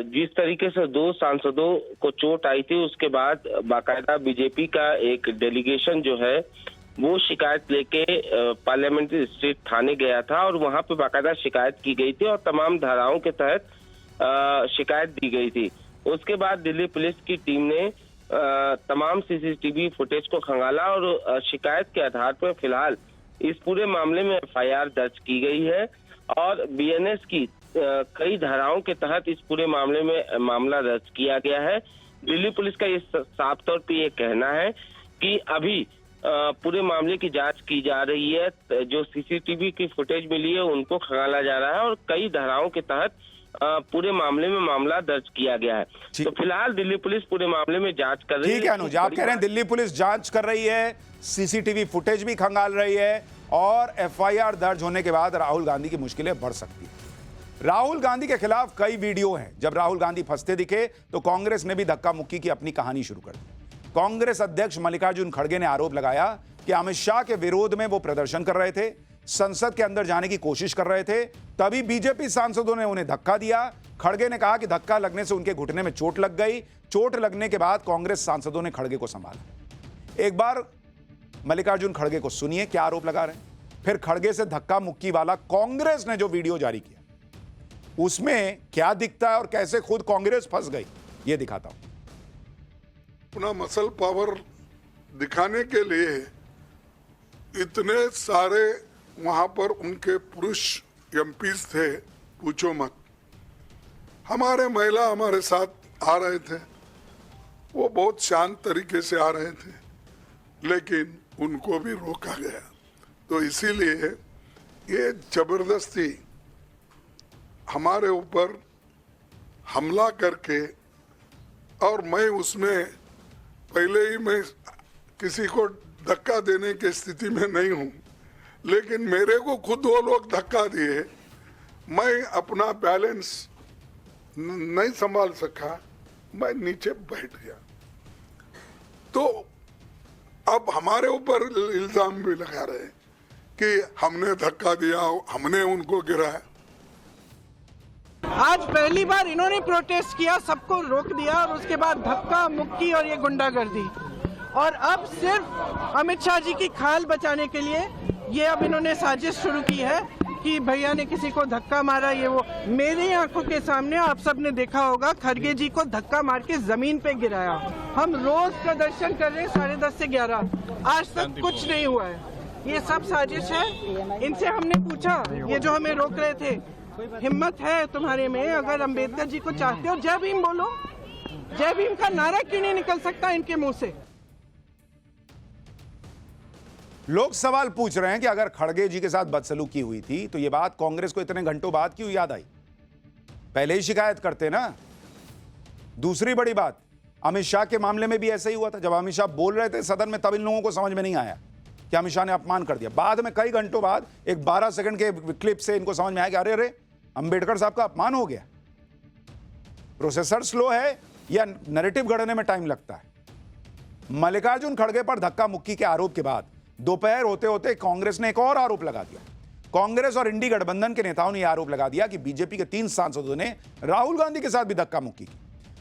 जिस तरीके से 2 सांसदों को चोट आई थी, उसके बाद बाकायदा बीजेपी का एक डेलीगेशन जो है वो शिकायत लेके पार्लियामेंट्री स्ट्रीट थाने गया था और वहां पे बाकायदा शिकायत की गई थी और तमाम धाराओं के तहत शिकायत दी गई थी। उसके बाद दिल्ली पुलिस की टीम ने तमाम सीसीटीवी फुटेज को खंगाला और शिकायत के आधार पर फिलहाल इस पूरे मामले में एफआईआर दर्ज की गई है और बीएनएस की कई धाराओं के तहत इस पूरे मामले में मामला दर्ज किया गया है। दिल्ली पुलिस का ये साफ तौर पे ये कहना है कि अभी पूरे मामले की जांच की जा रही है। जो सीसीटीवी की फुटेज मिली है उनको खंगाला जा रहा है और कई धाराओं के तहत पूरे मामले में मामला दर्ज किया गया है। तो फिलहाल दिल्ली पुलिस पूरे मामले में जांच कर रही है। ठीक है अनुज, आप कह रहे हैं दिल्ली पुलिस जांच कर रही है, सीसीटीवी फुटेज भी खंगाल रही है और एफआईआर दर्ज होने के बाद राहुल गांधी की मुश्किलें बढ़ सकती है। राहुल गांधी के खिलाफ कई वीडियो हैं। जब राहुल गांधी फंसते दिखे तो कांग्रेस ने भी धक्का मुक्की की अपनी कहानी शुरू कर दी। कांग्रेस अध्यक्ष मल्लिकार्जुन खड़गे ने आरोप लगाया कि अमित शाह के विरोध में वो प्रदर्शन कर रहे थे, संसद के अंदर जाने की कोशिश कर रहे थे, तभी बीजेपी सांसदों ने उन्हें धक्का दिया। खड़गे ने कहा कि धक्का लगने से उनके घुटने में चोट लग गई। चोट लगने के बाद कांग्रेस सांसदों ने खड़गे को संभाला। एक बार मल्लिकार्जुन खड़गे को सुनिए क्या आरोप लगा रहे हैं, फिर खड़गे से धक्का मुक्की वाला कांग्रेस ने जो वीडियो जारी किया उसमें क्या दिखता है और कैसे खुद कांग्रेस फंस गई, ये दिखाता हूं। अपना मसल पावर दिखाने के लिए इतने सारे वहाँ पर उनके पुरुष एमपीज थे, पूछो मत। हमारे महिला हमारे साथ आ रहे थे, वो बहुत शांत तरीके से आ रहे थे, लेकिन उनको भी रोका गया। तो इसीलिए ये जबरदस्ती हमारे ऊपर हमला करके, और मैं उसमें पहले ही मैं किसी को धक्का देने की स्थिति में नहीं हूँ, लेकिन मेरे को खुद वो लोग धक्का दिए, मैं अपना बैलेंस नहीं संभाल सका, मैं नीचे बैठ गया। तो अब हमारे ऊपर इल्जाम भी लगा रहे हैं कि हमने धक्का दिया, हमने उनको गिराया। आज पहली बार इन्होंने प्रोटेस्ट किया, सबको रोक दिया और उसके बाद धक्का मुक्की और ये गुंडागर्दी, और अब सिर्फ अमित शाह जी की खाल बचाने के लिए ये अब इन्होंने साजिश शुरू की है कि भैया ने किसी को धक्का मारा, ये वो। मेरी आंखों के सामने आप सब ने देखा होगा, खड़गे जी को धक्का मार के जमीन पे गिराया। हम रोज प्रदर्शन कर रहे हैं 10:30 से 11, आज तक कुछ नहीं हुआ है। ये सब साजिश है। इनसे हमने पूछा, ये जो हमें रोक रहे थे, हिम्मत है तुम्हारे में, अगर अंबेडकर जी को चाहते हो जय भीम बोलो। जय भीम का नारा क्यों नहीं निकल सकता इनके मुंह से? लोग सवाल पूछ रहे हैं कि अगर खड़गे जी के साथ बदसलूकी हुई थी तो यह बात कांग्रेस को इतने घंटों बाद क्यों याद आई? पहले ही शिकायत करते ना। दूसरी बड़ी बात, अमित शाह के मामले में भी ऐसा ही हुआ था। जब अमित शाह बोल रहे थे सदन में, तब इन लोगों को समझ में नहीं आया कि अमित शाह ने अपमान कर दिया। बाद में कई घंटों बाद एक 12 सेकंड के क्लिप से इनको समझ में आया कि अरे अरे अंबेडकर साहब का अपमान हो गया। प्रोसेसर स्लो है या नैरेटिव गढ़ने में टाइम लगता है? मल्लिकार्जुन खड़गे पर धक्का मुक्की के आरोप के बाद दोपहर होते होते कांग्रेस ने एक और आरोप लगा दिया। कांग्रेस और इंडी गठबंधन के नेताओं ने यह आरोप लगा दिया कि बीजेपी के 3 सांसदों ने राहुल गांधी के साथ भी धक्का मुक्की की।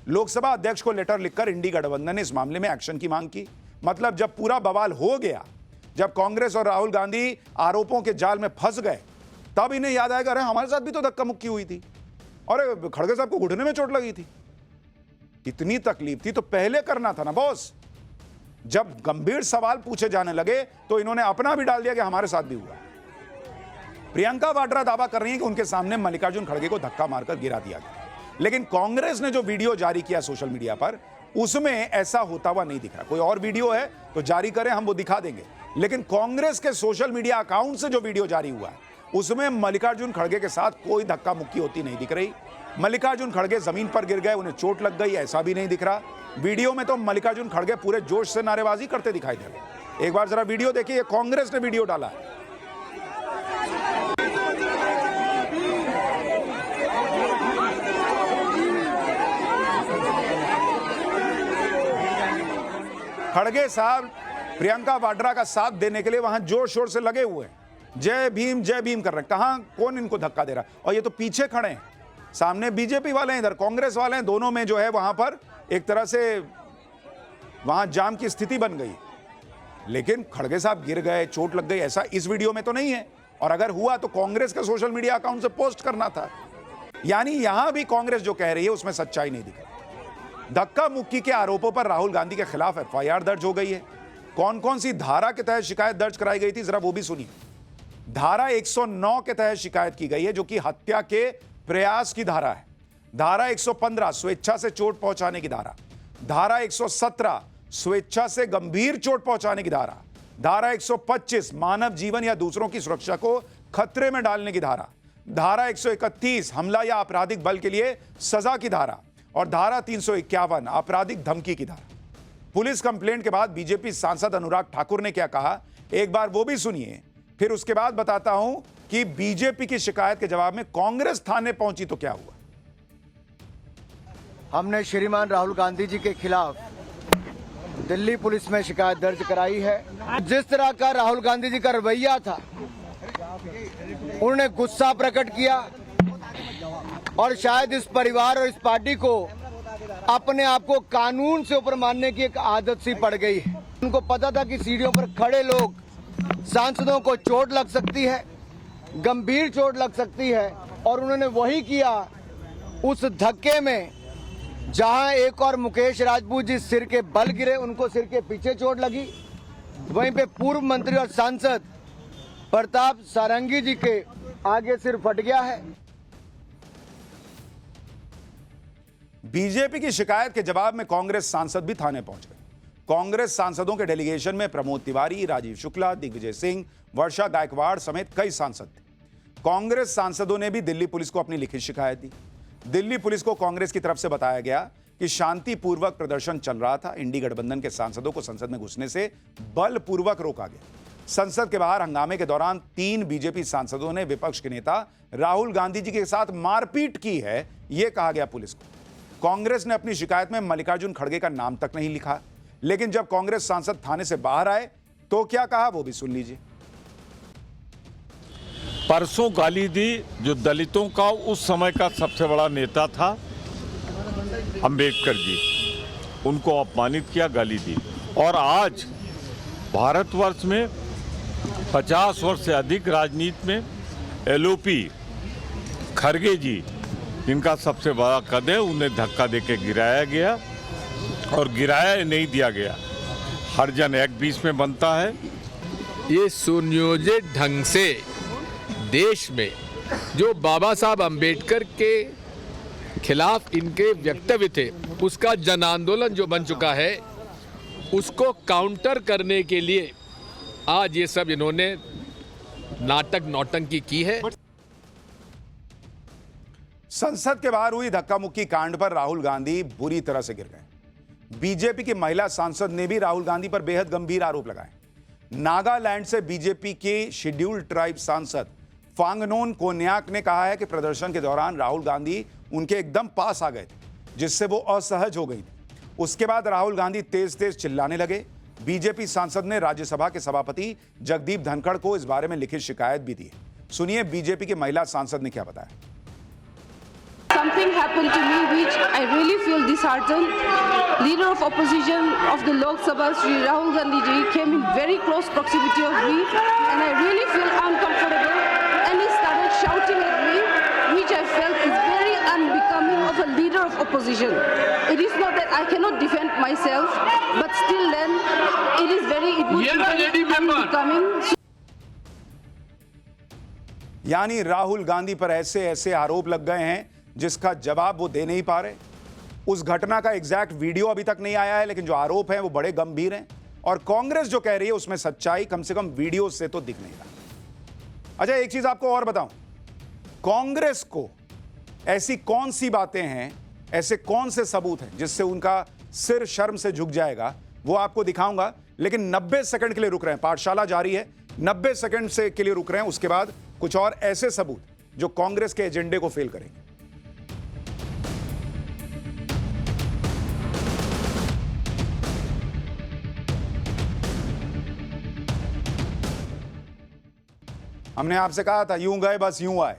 लोकसभा अध्यक्ष को लेटर लिखकर इंडी गठबंधन ने इस मामले में एक्शन की मांग की। मतलब जब पूरा बवाल हो गया, जब कांग्रेस और राहुल गांधी आरोपों के जाल में फंस गए, तब इन्हें याद आएगा अरे हमारे साथ भी तो धक्का मुक्की हुई थी और खड़गे साहब को घुटने में चोट लगी थी। इतनी तकलीफ थी तो पहले करना था ना बॉस। जब गंभीर सवाल पूछे जाने लगे तो इन्होंने अपना भी डाल दिया कि हमारे साथ भी हुआ। प्रियंका वाड्रा दावा कर रही है कि उनके सामने मल्लिकार्जुन खड़गे को धक्का मारकर गिरा दिया गया, लेकिन कांग्रेस ने जो वीडियो जारी किया सोशल मीडिया पर, उसमें ऐसा होता हुआ नहीं दिख रहा। कोई और वीडियो है तो जारी करें, हम वो दिखा देंगे। लेकिन कांग्रेस के सोशल मीडिया अकाउंट से जो वीडियो जारी हुआ है, उसमें मल्लिकार्जुन खड़गे के साथ कोई धक्का मुक्की होती नहीं दिख रही। मल्लिकार्जुन खड़गे जमीन पर गिर गए, उन्हें चोट लग गई, ऐसा भी नहीं दिख रहा। वीडियो में तो मल्लिकार्जुन खड़गे पूरे जोश से नारेबाजी करते दिखाई दे रहे। एक बार जरा वीडियो देखिए, ये कांग्रेस ने वीडियो डाला है। खड़गे साहब प्रियंका वाड्रा का साथ देने के लिए वहां जोर शोर से लगे हुए हैं, जय भीम कर रहे हैं। कहां कौन इनको धक्का दे रहा है? और ये तो पीछे खड़े हैं, सामने बीजेपी वाले हैं, इधर कांग्रेस वाले हैं। दोनों में जो है वहां पर एक तरह से वहां जाम की स्थिति बन गई। लेकिन खड़गे साहब गिर गए, चोट लग गई, ऐसा इस वीडियो में तो नहीं है। और अगर हुआ तो कांग्रेस के सोशल मीडिया अकाउंट से पोस्ट करना था। यानी यहां भी कांग्रेस जो कह रही है उसमें सच्चाई नहीं दिख रही। धक्का मुक्की के आरोपों पर राहुल गांधी के खिलाफ एफआईआर दर्ज हो गई है। कौन कौन सी धारा के तहत शिकायत दर्ज कराई गई थी, जरा वो भी सुनिए। धारा 109 के तहत शिकायत की गई है, जो कि हत्या के प्रयास की धारा है। धारा 115 स्वेच्छा से चोट पहुंचाने की धारा। धारा 117 स्वेच्छा से गंभीर चोट पहुंचाने की धारा। धारा 125 मानव जीवन या दूसरों की सुरक्षा को खतरे में डालने की धारा। धारा 131 हमला या आपराधिक बल के लिए सजा की धारा। और धारा 351 आपराधिक धमकी की धारा। पुलिस कंप्लेंट के बाद बीजेपी सांसद अनुराग ठाकुर ने क्या कहा, एक बार वो भी सुनिए, फिर उसके बाद बताता हूं कि बीजेपी की शिकायत के जवाब में कांग्रेस थाने पहुंची तो क्या हुआ। हमने श्रीमान राहुल गांधी जी के खिलाफ दिल्ली पुलिस में शिकायत दर्ज कराई है। जिस तरह का राहुल गांधी जी का रवैया था, उन्होंने गुस्सा प्रकट किया और शायद इस परिवार और इस पार्टी को अपने आप को कानून से ऊपर मानने की एक आदत सी पड़ गई है। उनको पता था कि सीढ़ियों पर खड़े लोग सांसदों को चोट लग सकती है, गंभीर चोट लग सकती है, और उन्होंने वही किया। उस धक्के में जहां एक और मुकेश राजपूत जी सिर के बल गिरे, उनको सिर के पीछे चोट लगी, वहीं पे पूर्व मंत्री और सांसद प्रताप सारंगी जी के आगे सिर फट गया है। बीजेपी की शिकायत के जवाब में कांग्रेस सांसद भी थाने पहुंच गए। कांग्रेस सांसदों के डेलीगेशन में प्रमोद तिवारी, राजीव शुक्ला, दिग्विजय सिंह, वर्षा गायकवाड़ समेत कई सांसद थे। कांग्रेस सांसदों ने भी दिल्ली पुलिस को अपनी लिखित शिकायत दी। दिल्ली पुलिस को कांग्रेस की तरफ से बताया गया कि शांतिपूर्वक प्रदर्शन चल रहा था। इंडी गठबंधन के सांसदों को संसद में घुसने से बलपूर्वक रोका गया। संसद के बाहर हंगामे के दौरान 3 बीजेपी सांसदों ने विपक्ष के नेता राहुल गांधी जी के साथ मारपीट की है, यह कहा गया पुलिस को। कांग्रेस ने अपनी शिकायत में मल्लिकार्जुन खड़गे का नाम तक नहीं लिखा, लेकिन जब कांग्रेस सांसद थाने से बाहर आए तो क्या कहा वो भी सुन लीजिए। परसों गाली दी जो दलितों का उस समय का सबसे बड़ा नेता था अंबेडकर जी, उनको अपमानित किया, गाली दी। और आज भारतवर्ष में 50 वर्ष से अधिक राजनीति में एलओपी खड़गे जी, जिनका सबसे बड़ा कद है, उन्हें धक्का देके गिराया गया और गिराया नहीं दिया गया। हरिजन एक्ट 20 में बनता है। ये सुनियोजित ढंग से देश में जो बाबा साहब अंबेडकर के खिलाफ इनके वक्तव्य थे, उसका जन आंदोलन जो बन चुका है, उसको काउंटर करने के लिए आज ये सब इन्होंने नाटक नौटंकी की है। संसद के बाहर हुई धक्का मुक्की कांड पर राहुल गांधी बुरी तरह से गिर गए। बीजेपी की महिला सांसद ने भी राहुल गांधी पर बेहद गंभीर आरोप लगाए। नागालैंड से बीजेपी के शेड्यूल्ड ट्राइब सांसद फांगनोन कोन्याक ने कहा है कि प्रदर्शन के दौरान राहुल गांधी उनके एकदम पास आ गए थे, जिससे वो असहज हो गई थी। उसके बाद राहुल गांधी तेज तेज चिल्लाने लगे। बीजेपी सांसद ने राज्यसभा के सभापति जगदीप धनखड़ को इस बारे में लिखित शिकायत भी दी है। सुनिए बीजेपी की महिला सांसद ने क्या बताया। Something happened to me which I really feel disheartened. Leader of opposition of the Lok Sabha, Shri Rahul Gandhi ji, came in very close proximity of me, and I really feel uncomfortable. And he started shouting at me, which I felt is very unbecoming of a leader of opposition. It is not that I cannot defend myself, but still then it is very unbecoming. यानी राहुल गांधी पर ऐसे ऐसे आरोप लग गए हैं जिसका जवाब वो दे नहीं पा रहे। उस घटना का एग्जैक्ट वीडियो अभी तक नहीं आया है, लेकिन जो आरोप हैं वो बड़े गंभीर हैं और कांग्रेस जो कह रही है उसमें सच्चाई कम से कम वीडियो से तो दिख नहीं रहा। अच्छा, एक चीज आपको और बताऊं, कांग्रेस को ऐसी कौन सी बातें हैं, ऐसे कौन से सबूत हैं जिससे उनका सिर शर्म से झुक जाएगा, वो आपको दिखाऊंगा। लेकिन 90 सेकंड के लिए रुक रहे हैं, पाठशाला जारी है। 90 सेकंड से के लिए रुक रहे हैं, उसके बाद कुछ और ऐसे सबूत जो कांग्रेस के एजेंडे को फेल करेंगे। हमने आपसे कहा था यूं गए बस यूं आए,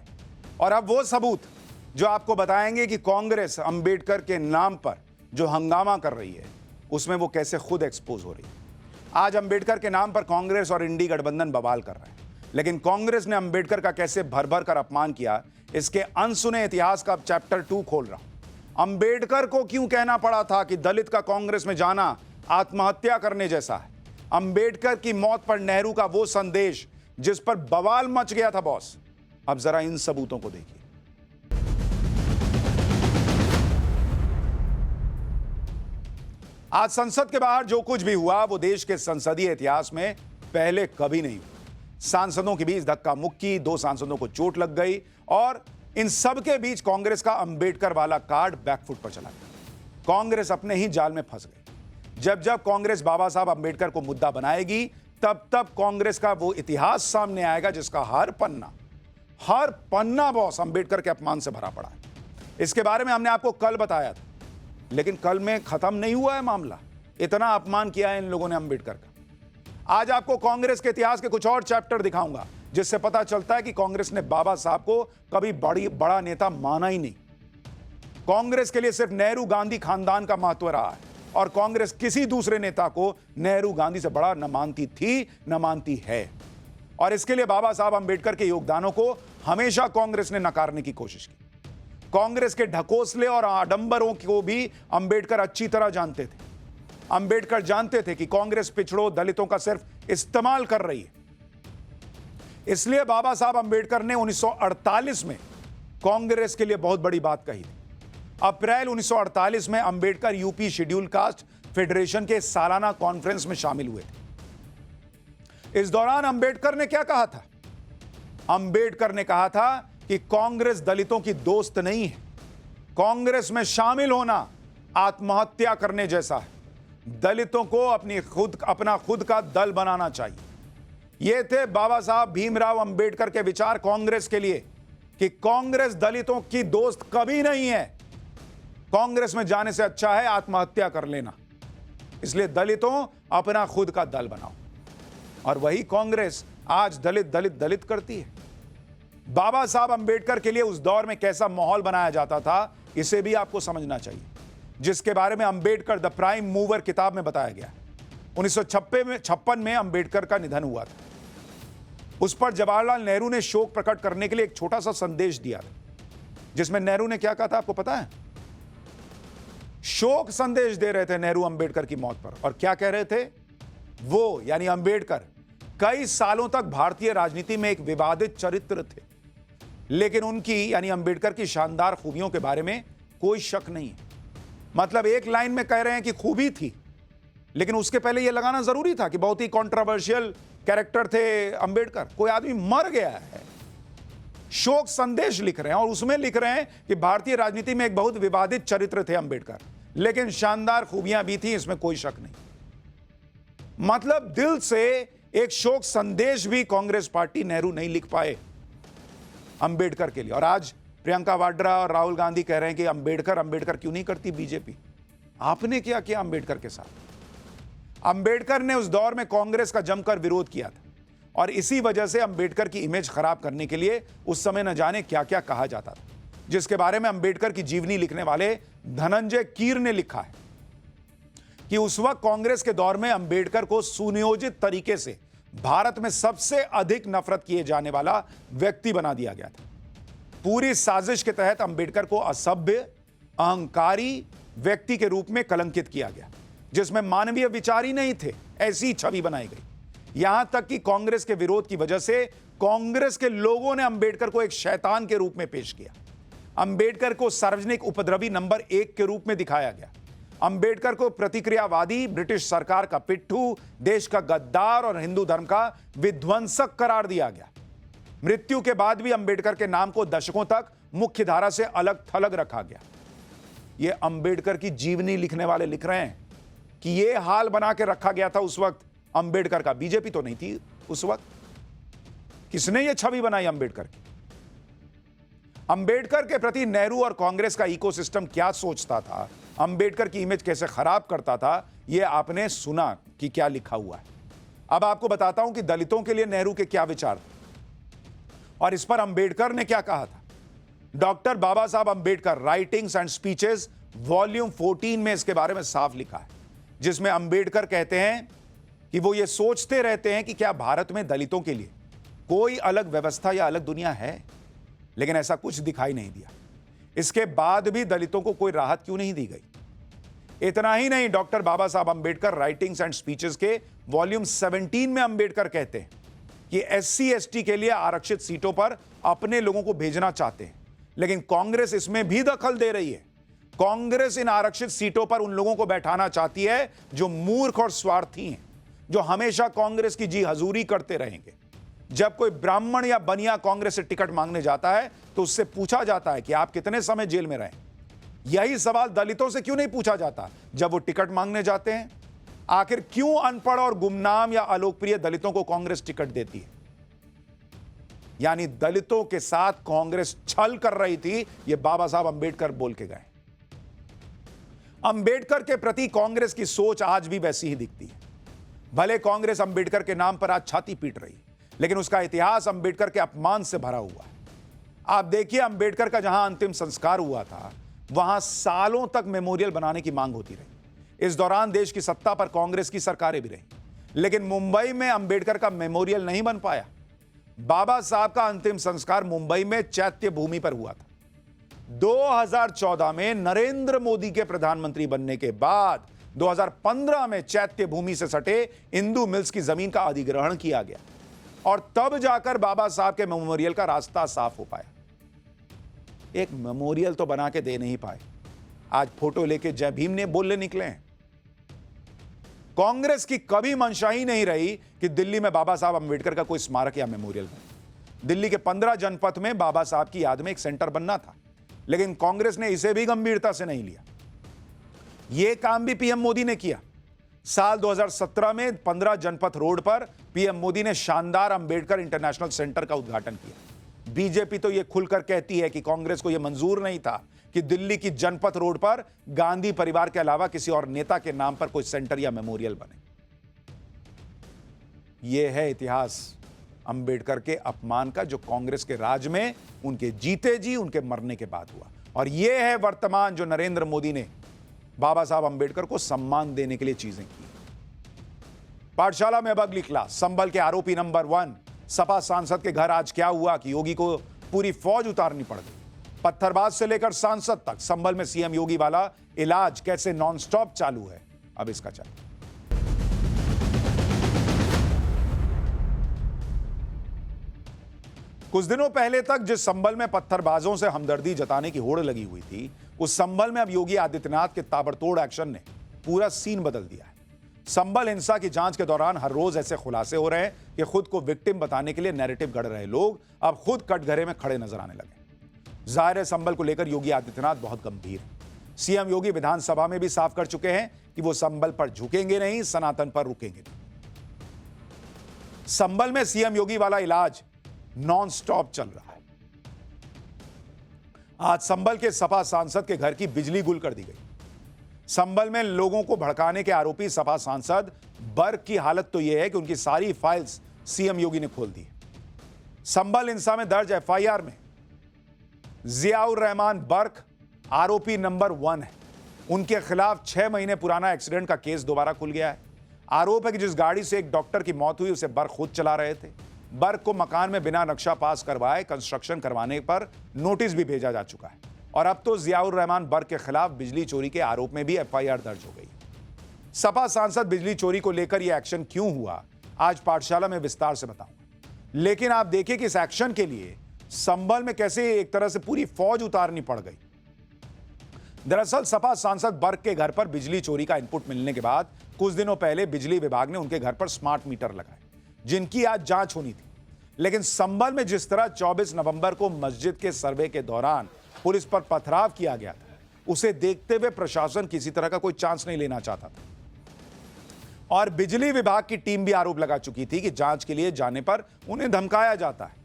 और अब वो सबूत जो आपको बताएंगे कि कांग्रेस अंबेडकर के नाम पर जो हंगामा कर रही है उसमें वो कैसे खुद एक्सपोज हो रही है। आज अंबेडकर के नाम पर कांग्रेस और इंडी गठबंधन बवाल कर रहे हैं, लेकिन कांग्रेस ने अंबेडकर का कैसे भर भर कर अपमान किया, इसके अनसुने इतिहास का चैप्टर 2 खोल रहा हूं। अंबेडकर को क्यों कहना पड़ा था कि दलित का कांग्रेस में जाना आत्महत्या करने जैसा है। अंबेडकर की मौत पर नेहरू का वो संदेश जिस पर बवाल मच गया था बॉस। अब जरा इन सबूतों को देखिए। आज संसद के बाहर जो कुछ भी हुआ वो देश के संसदीय इतिहास में पहले कभी नहीं हुआ। सांसदों के बीच धक्का मुक्की, 2 सांसदों को चोट लग गई और इन सब के बीच कांग्रेस का अंबेडकर वाला कार्ड बैकफुट पर चला गया। कांग्रेस अपने ही जाल में फंस गई। जब जब कांग्रेस बाबा साहब अंबेडकर को मुद्दा बनाएगी, तब तब कांग्रेस का वो इतिहास सामने आएगा जिसका हर पन्ना बॉस अंबेडकर के अपमान से भरा पड़ा है। इसके बारे में हमने आपको कल बताया था, लेकिन कल में खत्म नहीं हुआ है मामला। इतना अपमान किया है इन लोगों ने अंबेडकर का। आज आपको कांग्रेस के इतिहास के कुछ और चैप्टर दिखाऊंगा जिससे पता चलता है कि कांग्रेस ने बाबा साहब को कभी बड़ा नेता माना ही नहीं। कांग्रेस के लिए सिर्फ नेहरू गांधी खानदान का महत्व रहा है और कांग्रेस किसी दूसरे नेता को नेहरू गांधी से बड़ा न मानती थी न मानती है। और इसके लिए बाबा साहब अंबेडकर के योगदानों को हमेशा कांग्रेस ने नकारने की कोशिश की। कांग्रेस के ढकोसले और आडंबरों को भी अंबेडकर अच्छी तरह जानते थे। अंबेडकर जानते थे कि कांग्रेस पिछड़ों दलितों का सिर्फ इस्तेमाल कर रही है। इसलिए बाबा साहब अंबेडकर ने 1948 में कांग्रेस के लिए बहुत बड़ी बात कही थी। अप्रैल 1948 में Ambedkar UP schedule caste federation के सालाना कॉन्फ्रेंस में शामिल हुए थे। इस दौरान अंबेडकर ने क्या कहा था? अंबेडकर ने कहा था कि कांग्रेस दलितों की दोस्त नहीं है। कांग्रेस में शामिल होना आत्महत्या करने जैसा है। दलितों को अपना खुद का दल बनाना चाहिए। यह थे बाबा साहब भीमराव अंबेडकर के विचार कांग्रेस के लिए कि कांग्रेस दलितों की दोस्त कभी नहीं है। कांग्रेस में जाने से अच्छा है आत्महत्या कर लेना। इसलिए दलितों अपना खुद का दल बनाओ। और वही कांग्रेस आज दलित दलित दलित करती है। बाबा साहब अंबेडकर के लिए उस दौर में कैसा माहौल बनाया जाता था, इसे भी आपको समझना चाहिए, जिसके बारे में अंबेडकर द प्राइम मूवर किताब में बताया गया। 1956 में अंबेडकर का निधन हुआ था। उस पर जवाहरलाल नेहरू ने शोक प्रकट करने के लिए एक छोटा सा संदेश दिया था, जिसमें नेहरू ने क्या कहा था आपको पता है? शोक संदेश दे रहे थे नेहरू अंबेडकर की मौत पर। और क्या कह रहे थे? वो यानी अंबेडकर कई सालों तक भारतीय राजनीति में एक विवादित चरित्र थे, लेकिन उनकी यानी अंबेडकर की शानदार खूबियों के बारे में कोई शक नहीं है। मतलब एक लाइन में कह रहे हैं कि खूबी थी, लेकिन उसके पहले यह लगाना जरूरी था कि बहुत ही कंट्रोवर्शियल कैरेक्टर थे अंबेडकर। कोई आदमी मर गया है, शोक संदेश लिख रहे हैं और उसमें लिख रहे हैं कि भारतीय राजनीति में एक बहुत विवादित चरित्र थे अंबेडकर, लेकिन शानदार खूबियां भी थी, इसमें कोई शक नहीं। मतलब दिल से एक शोक संदेश भी कांग्रेस पार्टी नेहरू नहीं लिख पाए अंबेडकर के लिए। और आज प्रियंका वाड्रा और राहुल गांधी कह रहे हैं कि अंबेडकर क्यों नहीं करती बीजेपी? आपने क्या किया अंबेडकर के साथ? अंबेडकर ने उस दौर में कांग्रेस का जमकर विरोध किया था और इसी वजह से अंबेडकर की इमेज खराब करने के लिए उस समय न जाने क्या क्या कहा जाता था, जिसके बारे में अंबेडकर की जीवनी लिखने वाले धनंजय कीर ने लिखा है कि उस वक्त कांग्रेस के दौर में अंबेडकर को सुनियोजित तरीके से भारत में सबसे अधिक नफरत किए जाने वाला व्यक्ति बना दिया गया था। पूरी साजिश के तहत अंबेडकर को असभ्य, अहंकारी व्यक्ति के रूप में कलंकित किया गया, जिसमें मानवीय विचार ही नहीं थे, ऐसी छवि बनाई गई। यहां तक कि कांग्रेस के विरोध की वजह से कांग्रेस के लोगों ने अंबेडकर को एक शैतान के रूप में पेश किया। अंबेडकर को सार्वजनिक उपद्रवी नंबर 1 के रूप में दिखाया गया। अंबेडकर को प्रतिक्रियावादी, ब्रिटिश सरकार का पिट्ठू, देश का गद्दार और हिंदू धर्म का विध्वंसक करार दिया गया। मृत्यु के बाद भी अंबेडकर के नाम को दशकों तक मुख्य धारा से अलग थलग रखा गया। यह अंबेडकर की जीवनी लिखने वाले लिख रहे हैं कि यह हाल बना के रखा गया था उस वक्त अंबेडकर का। बीजेपी तो नहीं थी उस वक्त। किसने यह छवि बनाई अंबेडकर की? अंबेडकर के प्रति नेहरू और कांग्रेस का इकोसिस्टम क्या सोचता था, अंबेडकर की इमेज कैसे खराब करता था, यह आपने सुना कि क्या लिखा हुआ है। अब आपको बताता हूं कि दलितों के लिए नेहरू के क्या विचार थे और इस पर अंबेडकर ने क्या कहा था। डॉक्टर बाबा साहब Ambedkar writings and speeches volume 14 में इसके बारे में साफ लिखा है, जिसमें अंबेडकर कहते हैं कि वो ये सोचते रहते हैं कि क्या भारत में दलितों के लिए कोई अलग व्यवस्था या अलग दुनिया है, लेकिन ऐसा कुछ दिखाई नहीं दिया। इसके बाद भी दलितों को कोई राहत क्यों नहीं दी गई? इतना ही नहीं, डॉक्टर बाबा साहब अंबेडकर राइटिंग्स एंड स्पीचेस के वॉल्यूम 17 में अंबेडकर कहते हैं कि SC ST के लिए आरक्षित सीटों पर अपने लोगों को भेजना चाहते हैं, लेकिन कांग्रेस इसमें भी दखल दे रही है। कांग्रेस इन आरक्षित सीटों पर उन लोगों को बैठाना चाहती है जो मूर्ख और स्वार्थी हैं, जो हमेशा कांग्रेस की जी हजूरी करते रहेंगे। जब कोई ब्राह्मण या बनिया कांग्रेस से टिकट मांगने जाता है तो उससे पूछा जाता है कि आप कितने समय जेल में रहे। यही सवाल दलितों से क्यों नहीं पूछा जाता जब वो टिकट मांगने जाते हैं? आखिर क्यों अनपढ़ और गुमनाम या अलोकप्रिय दलितों को कांग्रेस टिकट देती है? यानी दलितों के साथ कांग्रेस छल कर रही थी, यह बाबा साहब अंबेडकर बोल के गए। अंबेडकर के प्रति कांग्रेस की सोच आज भी वैसी ही दिखती है। भले कांग्रेस अंबेडकर के नाम पर आज छाती पीट रही, लेकिन उसका इतिहास अंबेडकर के अपमान से भरा हुआ है। आप देखिए, अंबेडकर का जहां अंतिम संस्कार हुआ था, वहां सालों तक मेमोरियल बनाने की मांग होती रही। इस दौरान देश की सत्ता पर कांग्रेस की सरकारें भी रहीं, लेकिन मुंबई में अंबेडकर का मेमोरियल नहीं बन पाया। बाबा साहब का अंतिम संस्कार मुंबई में चैत्य भूमि पर हुआ था। 2014 में नरेंद्र मोदी के प्रधानमंत्री बनने के बाद 2015 में चैत्य भूमि से सटे इंदू मिल्स की जमीन का अधिग्रहण किया गया। और तब जाकर बाबा साहब के मेमोरियल का रास्ता साफ हो पाया। एक मेमोरियल तो बना के दे नहीं पाए, आज फोटो लेके जय भीम ने बोलने निकले हैं। कांग्रेस की कभी मंशा ही नहीं रही कि दिल्ली में बाबा साहब अंबेडकर का कोई स्मारक या मेमोरियल बने। दिल्ली के 15 जनपथ में बाबा साहब की याद में एक सेंटर बनना था, लेकिन कांग्रेस ने इसे भी गंभीरता से नहीं लिया। यह काम भी पीएम मोदी ने किया। साल 2017 में 15 जनपथ रोड पर पीएम मोदी ने शानदार अंबेडकर इंटरनेशनल सेंटर का उद्घाटन किया। बीजेपी तो यह खुलकर कहती है कि कांग्रेस को यह मंजूर नहीं था कि दिल्ली की जनपथ रोड पर गांधी परिवार के अलावा किसी और नेता के नाम पर कोई सेंटर या मेमोरियल बने। यह है इतिहास अंबेडकर के अपमान का, जो कांग्रेस के राज में उनके जीते जी उनके मरने के बाद हुआ। और यह है वर्तमान, जो नरेंद्र मोदी ने बाबा साहब अंबेडकर को सम्मान देने के लिए चीजें की। पाठशाला में अब अगली क्लास। संभल के आरोपी नंबर 1 सपा सांसद के घर आज क्या हुआ कि योगी को पूरी फौज उतारनी पड़ गई। पत्थरबाज से लेकर सांसद तक संभल में सीएम योगी वाला इलाज कैसे नॉनस्टॉप चालू है, अब इसका चलो। कुछ दिनों पहले तक जिस संभल में पत्थरबाजों से हमदर्दी जताने की होड़ लगी हुई थी, उस संभल में अब योगी आदित्यनाथ के ताबड़तोड़ एक्शन ने पूरा सीन बदल दिया है। संभल हिंसा की जांच के दौरान हर रोज ऐसे खुलासे हो रहे हैं कि खुद को विक्टिम बताने के लिए नैरेटिव गढ़ रहे लोग अब खुद कटघरे में खड़े नजर आने लगे। जाहिर है संभल को लेकर योगी आदित्यनाथ बहुत गंभीर है। सीएम योगी विधानसभा में भी साफ कर चुके हैं कि वो संभल पर झुकेंगे नहीं, सनातन पर रुकेंगे नहीं। संभल में सीएम योगी वाला इलाज नॉनस्टॉप चल रहा है। आज संभल के सपा सांसद के घर की बिजली गुल कर दी गई। संभल में लोगों को भड़काने के आरोपी सपा सांसद बर्क की हालत तो यह है कि उनकी सारी फाइल्स सीएम योगी ने खोल दी है। संभल हिंसा में दर्ज एफआईआर में जियाउर रहमान बर्क आरोपी नंबर 1 है। उनके खिलाफ 6 महीने पुराना एक्सीडेंट का केस दोबारा खुल गया है। आरोप है कि जिस गाड़ी से एक डॉक्टर की मौत हुई उसे बर्क खुद चला रहे थे। बर्क को मकान में बिना नक्शा पास करवाए कंस्ट्रक्शन करवाने पर नोटिस भी भेजा जा चुका है। और अब तो जियाउर रहमान बर्क के खिलाफ बिजली चोरी के आरोप में भी एफआईआर दर्ज हो गई। सपा सांसद बिजली चोरी को लेकर यह एक्शन क्यों हुआ, आज पाठशाला में विस्तार से बताऊंगा। लेकिन आप देखिए कि इस एक्शन के लिए संभल में कैसे एक तरह से पूरी फौज उतारनी पड़ गई। दरअसल सपा सांसद बर्क के घर पर बिजली चोरी का इनपुट मिलने के बाद कुछ दिनों पहले बिजली विभाग ने उनके घर पर स्मार्ट मीटर लगाए, जिनकी आज जांच होनी थी। लेकिन संभल में जिस तरह 24 नवंबर को मस्जिद के सर्वे के दौरान पुलिस पर पथराव किया गया था, उसे देखते हुए प्रशासन किसी तरह का कोई चांस नहीं लेना चाहता था। और बिजली विभाग की टीम भी आरोप लगा चुकी थी कि जांच के लिए जाने पर उन्हें धमकाया जाता है।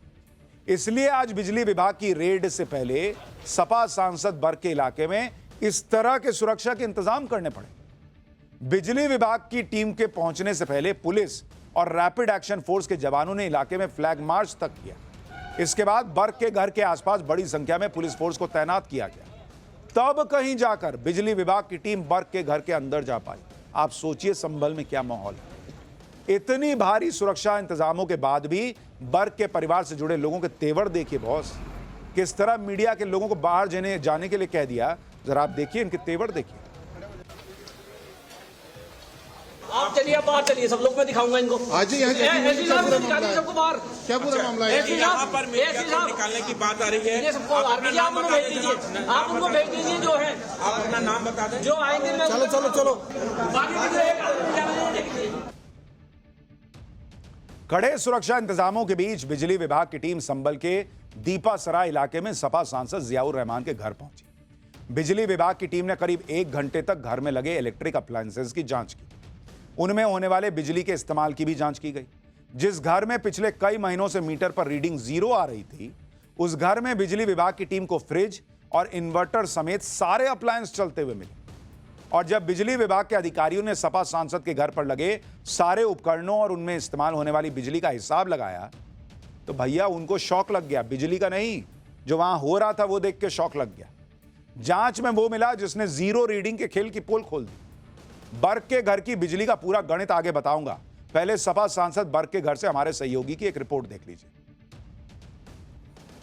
इसलिए आज बिजली विभाग की रेड से पहले सपा सांसद बर्क के इलाके में इस तरह के सुरक्षा के इंतजाम करने पड़े। बिजली विभाग की टीम के पहुंचने से पहले पुलिस और रैपिड एक्शन फोर्स के जवानों ने इलाके में फ्लैग मार्च तक किया। इसके बाद बर्क के घर के आसपास बड़ी संख्या में पुलिस फोर्स को तैनात किया गया। तब कहीं जाकर बिजली विभाग की टीम बर्क के घर के अंदर जा पाई। आप सोचिए संभल में क्या माहौल है। इतनी भारी सुरक्षा इंतजामों के बाद भी बर्क के परिवार से जुड़े लोगों के तेवर देखिए बॉस, किस तरह मीडिया के लोगों को बाहर जाने के लिए कह दिया। जरा आप देखिए इनके तेवर देखिए। आप चलिए, आप बाहर चलिए, सब लोग मैं दिखाऊंगा इनको। आज ही सबको बाहर। क्या पूरा मामला है? यहाँ पर निकालने की बात आ रही है। ये सबको आप उनको भेज दीजिए, आप उनको भेज दीजिए जो है। आप अपना नाम बता दें, जो आएंगे। चलो कड़े सुरक्षा इंतजामों के बीच बिजली विभाग की टीम संभल के दीपासराय इलाके में सपा सांसद जियाउर रहमान के घर पहुंची। बिजली विभाग की टीम ने करीब 1 घंटे तक घर में लगे इलेक्ट्रिक अप्लायंसेस की जांच की। उनमें होने वाले बिजली के इस्तेमाल की भी जांच की गई। जिस घर में पिछले कई महीनों से मीटर पर रीडिंग 0 आ रही थी, उस घर में बिजली विभाग की टीम को फ्रिज और इन्वर्टर समेत सारे अप्लायंस चलते हुए मिले। और जब बिजली विभाग के अधिकारियों ने सपा सांसद के घर पर लगे सारे उपकरणों और उनमें इस्तेमाल होने वाली बिजली का हिसाब लगाया, तो भैया उनको शौक लग गया। बिजली का नहीं, जो वहां हो रहा था वो देख के शौक लग गया। जांच में वो मिला जिसने 0 रीडिंग के खेल की पोल खोल दी। बर्क के घर की बिजली का पूरा गणित आगे बताऊंगा, पहले सपा सांसद बर्क के घर से हमारे सहयोगी की एक रिपोर्ट देख लीजिए।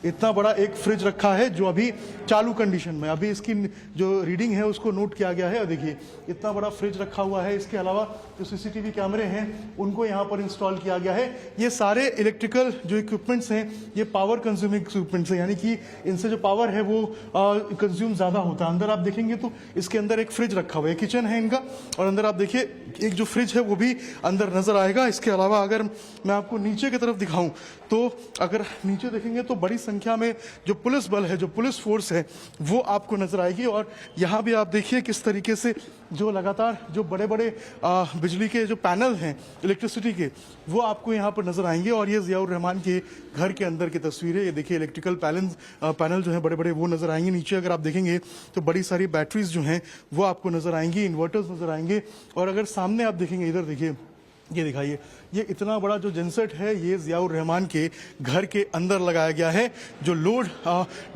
इतना बड़ा एक फ्रिज रखा है जो अभी चालू कंडीशन में, अभी इसकी जो रीडिंग है उसको नोट किया गया है। देखिए इतना बड़ा फ्रिज रखा हुआ है। इसके अलावा जो सीसीटीवी कैमरे हैं उनको यहाँ पर इंस्टॉल किया गया है। ये सारे इलेक्ट्रिकल जो इक्विपमेंट्स हैं ये पावर कंज्यूमिंग इक्विपमेंट्स हैं, यानी कि इनसे जो पावर है वो कंज्यूम ज़्यादा होता है। अंदर आप देखेंगे तो इसके अंदर एक फ्रिज रखा हुआ है, किचन है इनका, और अंदर आप देखिए एक जो फ्रिज है वो भी अंदर नजर आएगा। इसके अलावा अगर मैं आपको नीचे की तरफ दिखाऊं तो अगर नीचे देखेंगे तो बड़ी संख्या में जो पुलिस बल है, जो पुलिस फोर्स है वो आपको नजर आएगी। और यहाँ भी आप देखिए किस तरीके से जो लगातार जो बड़े बड़े बिजली के जो पैनल हैं इलेक्ट्रिसिटी के वो आपको यहाँ पर नजर आएंगे। और ये जियाउर रहमान के घर के अंदर की तस्वीर है। ये देखिए इलेक्ट्रिकल पैनल जो है बड़े बड़े वो नजर आएंगे। नीचे अगर आप देखेंगे तो बड़ी सारी बैटरीज जो हैं वो आपको नजर आएंगी, इन्वर्टर्स नजर आएंगे। और अगर सामने आप देखेंगे, इधर देखिए, ये दिखाइए, ये इतना बड़ा जो जनसेट है ये जियाउर रहमान के घर के अंदर लगाया गया है। जो लोड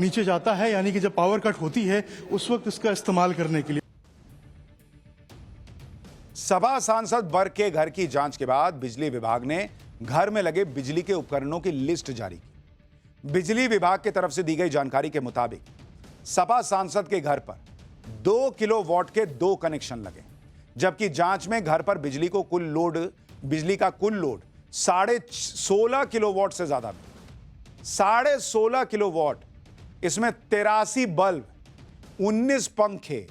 नीचे जाता है, यानी कि जब पावर कट होती है उस वक्त इसका इस्तेमाल करने के लिए। सपा सांसद वर्ग के घर की जांच के बाद बिजली विभाग ने घर में लगे बिजली के उपकरणों की लिस्ट जारी की। बिजली विभाग की तरफ से दी गई जानकारी के मुताबिक सपा सांसद के घर पर 2 किलोवाट के 2 कनेक्शन लगे, जबकि जांच में घर पर बिजली का कुल लोड 16.5 किलोवाट से ज्यादा मिला। 16.5 किलोवाट, इसमें 83 बल्ब, 19 पंखे,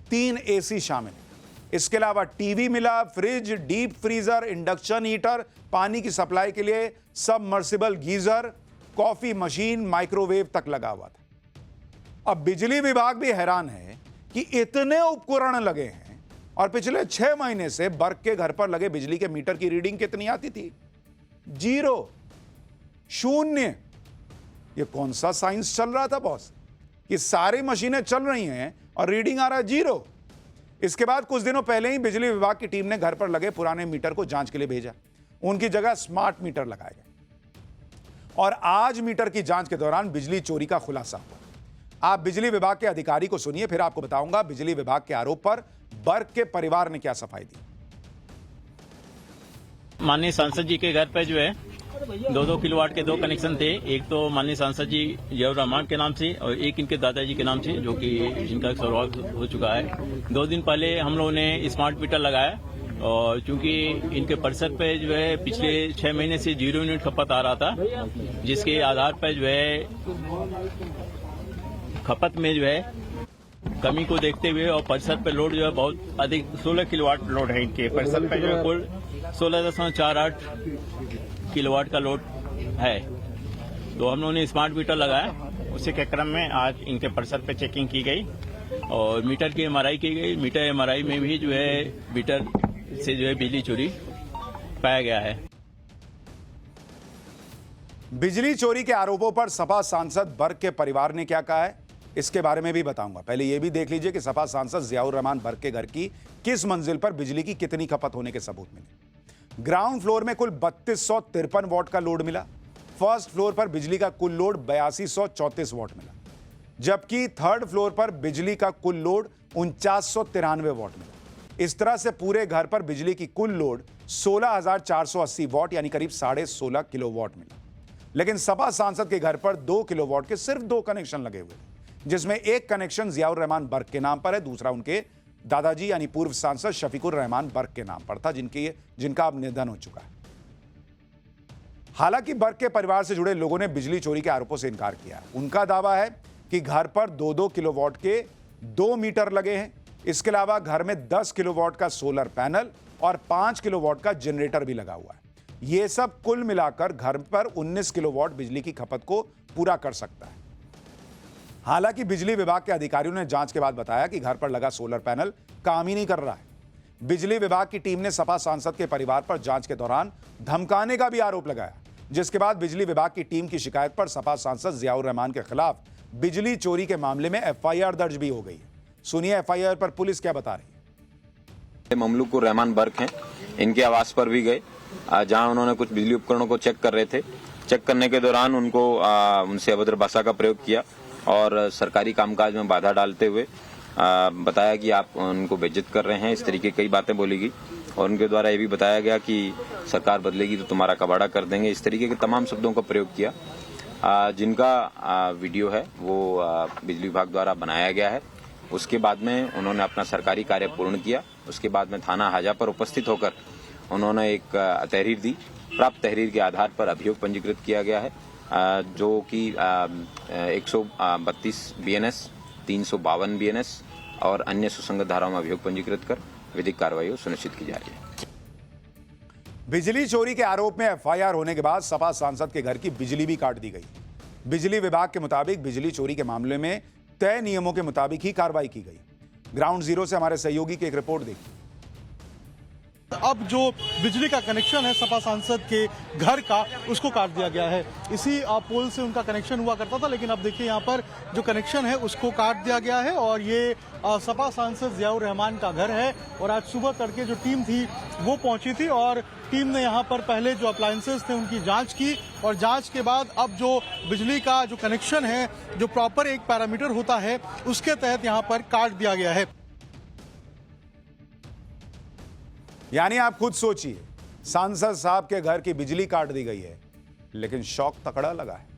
3 एसी शामिल है। इसके अलावा टीवी मिला, fridge, deep freezer, induction heater, पानी की सप्लाई के लिए submersible geyser, coffee machine, microwave तक लगा हुआ था। अब बिजली विभाग भी हैरान है कि इतने उपकरण लगे हैं और पिछले 6 महीने से बर्ग के घर पर लगे बिजली के मीटर की रीडिंग कितनी आती थी? 0, 0। ये कौन सा साइंस चल रहा था बॉस कि सारी मशीनें चल रही हैं और रीडिंग आ रहा है 0? इसके बाद कुछ दिनों पहले ही बिजली विभाग की टीम ने घर पर लगे पुराने मीटर को जांच के लिए भेजा। उनकी जगह स्मार्ट मीटर लगाए गए और आज मीटर की जांच के दौरान बिजली चोरी का खुलासा हुआ। आप बिजली विभाग के अधिकारी को सुनिए, फिर आपको बताऊंगा बिजली विभाग के आरोप पर बर्ग के परिवार ने क्या सफाई दी। माननीय सांसद जी के घर पे जो है 2-2 किलोवाट के 2 कनेक्शन थे। एक तो माननीय सांसद जी जियाउर रहमान के नाम से और एक इनके दादाजी के नाम से, जो कि जिनका स्वर्गवास हो चुका है। 2 दिन पहले हम लोगों ने स्मार्ट मीटर लगाया और चूंकि इनके परिसर पे जो है पिछले 6 महीने से 0 यूनिट खपत आ रहा था, जिसके आधार पर जो है खपत में जो है कमी को देखते हुए और परिसर पे लोड जो है बहुत अधिक 16 किलोवाट लोड है। इनके परिसर पे जो है कुल 16.48 किलोवाट का लोड है। तो हम लोगों ने स्मार्ट मीटर लगाया। उसी के क्रम में आज इनके परिसर पे चेकिंग की गई और मीटर की एमआरआई की गई। मीटर एमआरआई में भी जो है मीटर से जो है बिजली चोरी पाया गया है। बिजली चोरी के आरोपों पर सपा सांसद बर्ग के परिवार ने क्या कहा है, इसके बारे में भी बताऊंगा। पहले यह भी देख लीजिए कि सपा सांसद जियाउर रहमान बर्ग के घर की किस मंजिल पर बिजली की कितनी खपत होने के सबूत मिले। ग्राउंड फ्लोर में कुल 3253 वाट का लोड मिला। फर्स्ट फ्लोर पर बिजली का कुल लोड 8234 वाट मिला, जबकि थर्ड फ्लोर पर बिजली का कुल लोड 4993 वाट मिला। इस तरह से पूरे घर पर बिजली की कुल लोड 16480 वाट यानी करीब 16.5 किलोवाट मिला। लेकिन सपा सांसद के घर पर 2 किलोवाट के सिर्फ 2 कनेक्शन लगे हुए थे, जिसमें एक कनेक्शन जियाउर रहमान बर्ग के नाम पर है, दूसरा उनके दादाजी यानी पूर्व सांसद शफीकुर रहमान बर्ग के नाम पर था, जिनका अब निधन हो चुका है। हालांकि बर्ग के परिवार से जुड़े लोगों ने बिजली चोरी के आरोपों से इनकार किया। उनका दावा है कि घर पर 2-2 किलोवाट के 2 मीटर लगे हैं। इसके अलावा घर में 10 किलोवाट का सोलर पैनल और 5 किलोवाट का जनरेटर भी लगा हुआ है। यह सब कुल मिलाकर घर पर 19 किलोवाट बिजली की खपत को पूरा कर सकता है। हालांकि बिजली विभाग के अधिकारियों ने जांच के बाद बताया कि घर पर लगा सोलर पैनल काम ही नहीं कर रहा है। बिजली विभाग की टीम ने सपा सांसद के परिवार पर जांच के दौरान धमकाने का भी आरोप लगाया, जिसके बाद बिजली विभाग की टीम की शिकायत पर सपा सांसद जियाउर रहमान के खिलाफ बिजली चोरी के मामले में एफआईआर दर्ज भी हो गई है। सुनिए एफआईआर पर पुलिस क्या बता रही है। ममलूकुर रहमान बर्ग हैं, इनके आवास पर भी गए, जहां उन्होंने कुछ बिजली उपकरणों को चेक कर रहे थे। चेक करने के दौरान उनसे अभद्र भाषा का प्रयोग किया और सरकारी कामकाज में बाधा डालते हुए बताया कि आप उनको बेइज्जत कर रहे हैं। इस तरीके की कई बातें बोली गई और उनके द्वारा ये भी बताया गया कि सरकार बदलेगी तो तुम्हारा कबाड़ा कर देंगे। इस तरीके के तमाम शब्दों का प्रयोग किया। जिनका वीडियो है वो बिजली विभाग द्वारा बनाया गया है। उसके बाद में उन्होंने अपना सरकारी कार्य पूर्ण किया। उसके बाद में थाना हाजा पर उपस्थित होकर उन्होंने एक तहरीर दी। प्राप्त तहरीर के आधार पर अभियोग पंजीकृत किया गया है, जो कि 132 BNS, 352 BNS और अन्य सुसंगत धाराओं में अभियोग पंजीकृत कर विधिक कार्रवाई सुनिश्चित की जा रही है। बिजली चोरी के आरोप में FIR होने के बाद सपा सांसद के घर की बिजली भी काट दी गई। बिजली विभाग के मुताबिक बिजली चोरी के मामले में तय नियमों के मुताबिक ही कार्रवाई की गई। ग्राउंड जीरो से हमारे सहयोगी की एक रिपोर्ट देखी। अब जो बिजली का कनेक्शन है सपा सांसद के घर का, उसको काट दिया गया है। इसी पोल से उनका कनेक्शन हुआ करता था, लेकिन अब देखिए यहाँ पर जो कनेक्शन है उसको काट दिया गया है। और ये सपा सांसद जियाउर रहमान का घर है। और आज सुबह तड़के जो टीम थी वो पहुंची थी और टीम ने यहाँ पर पहले जो अप्लायंसेस थे उनकी जांच की और जांच के बाद अब जो बिजली का जो कनेक्शन है, जो प्रॉपर एक पैरामीटर होता है, उसके तहत यहाँ पर काट दिया गया है। यानी आप खुद सोचिए, सांसद साहब के घर की बिजली काट दी गई है, लेकिन शौक तकड़ा लगा है।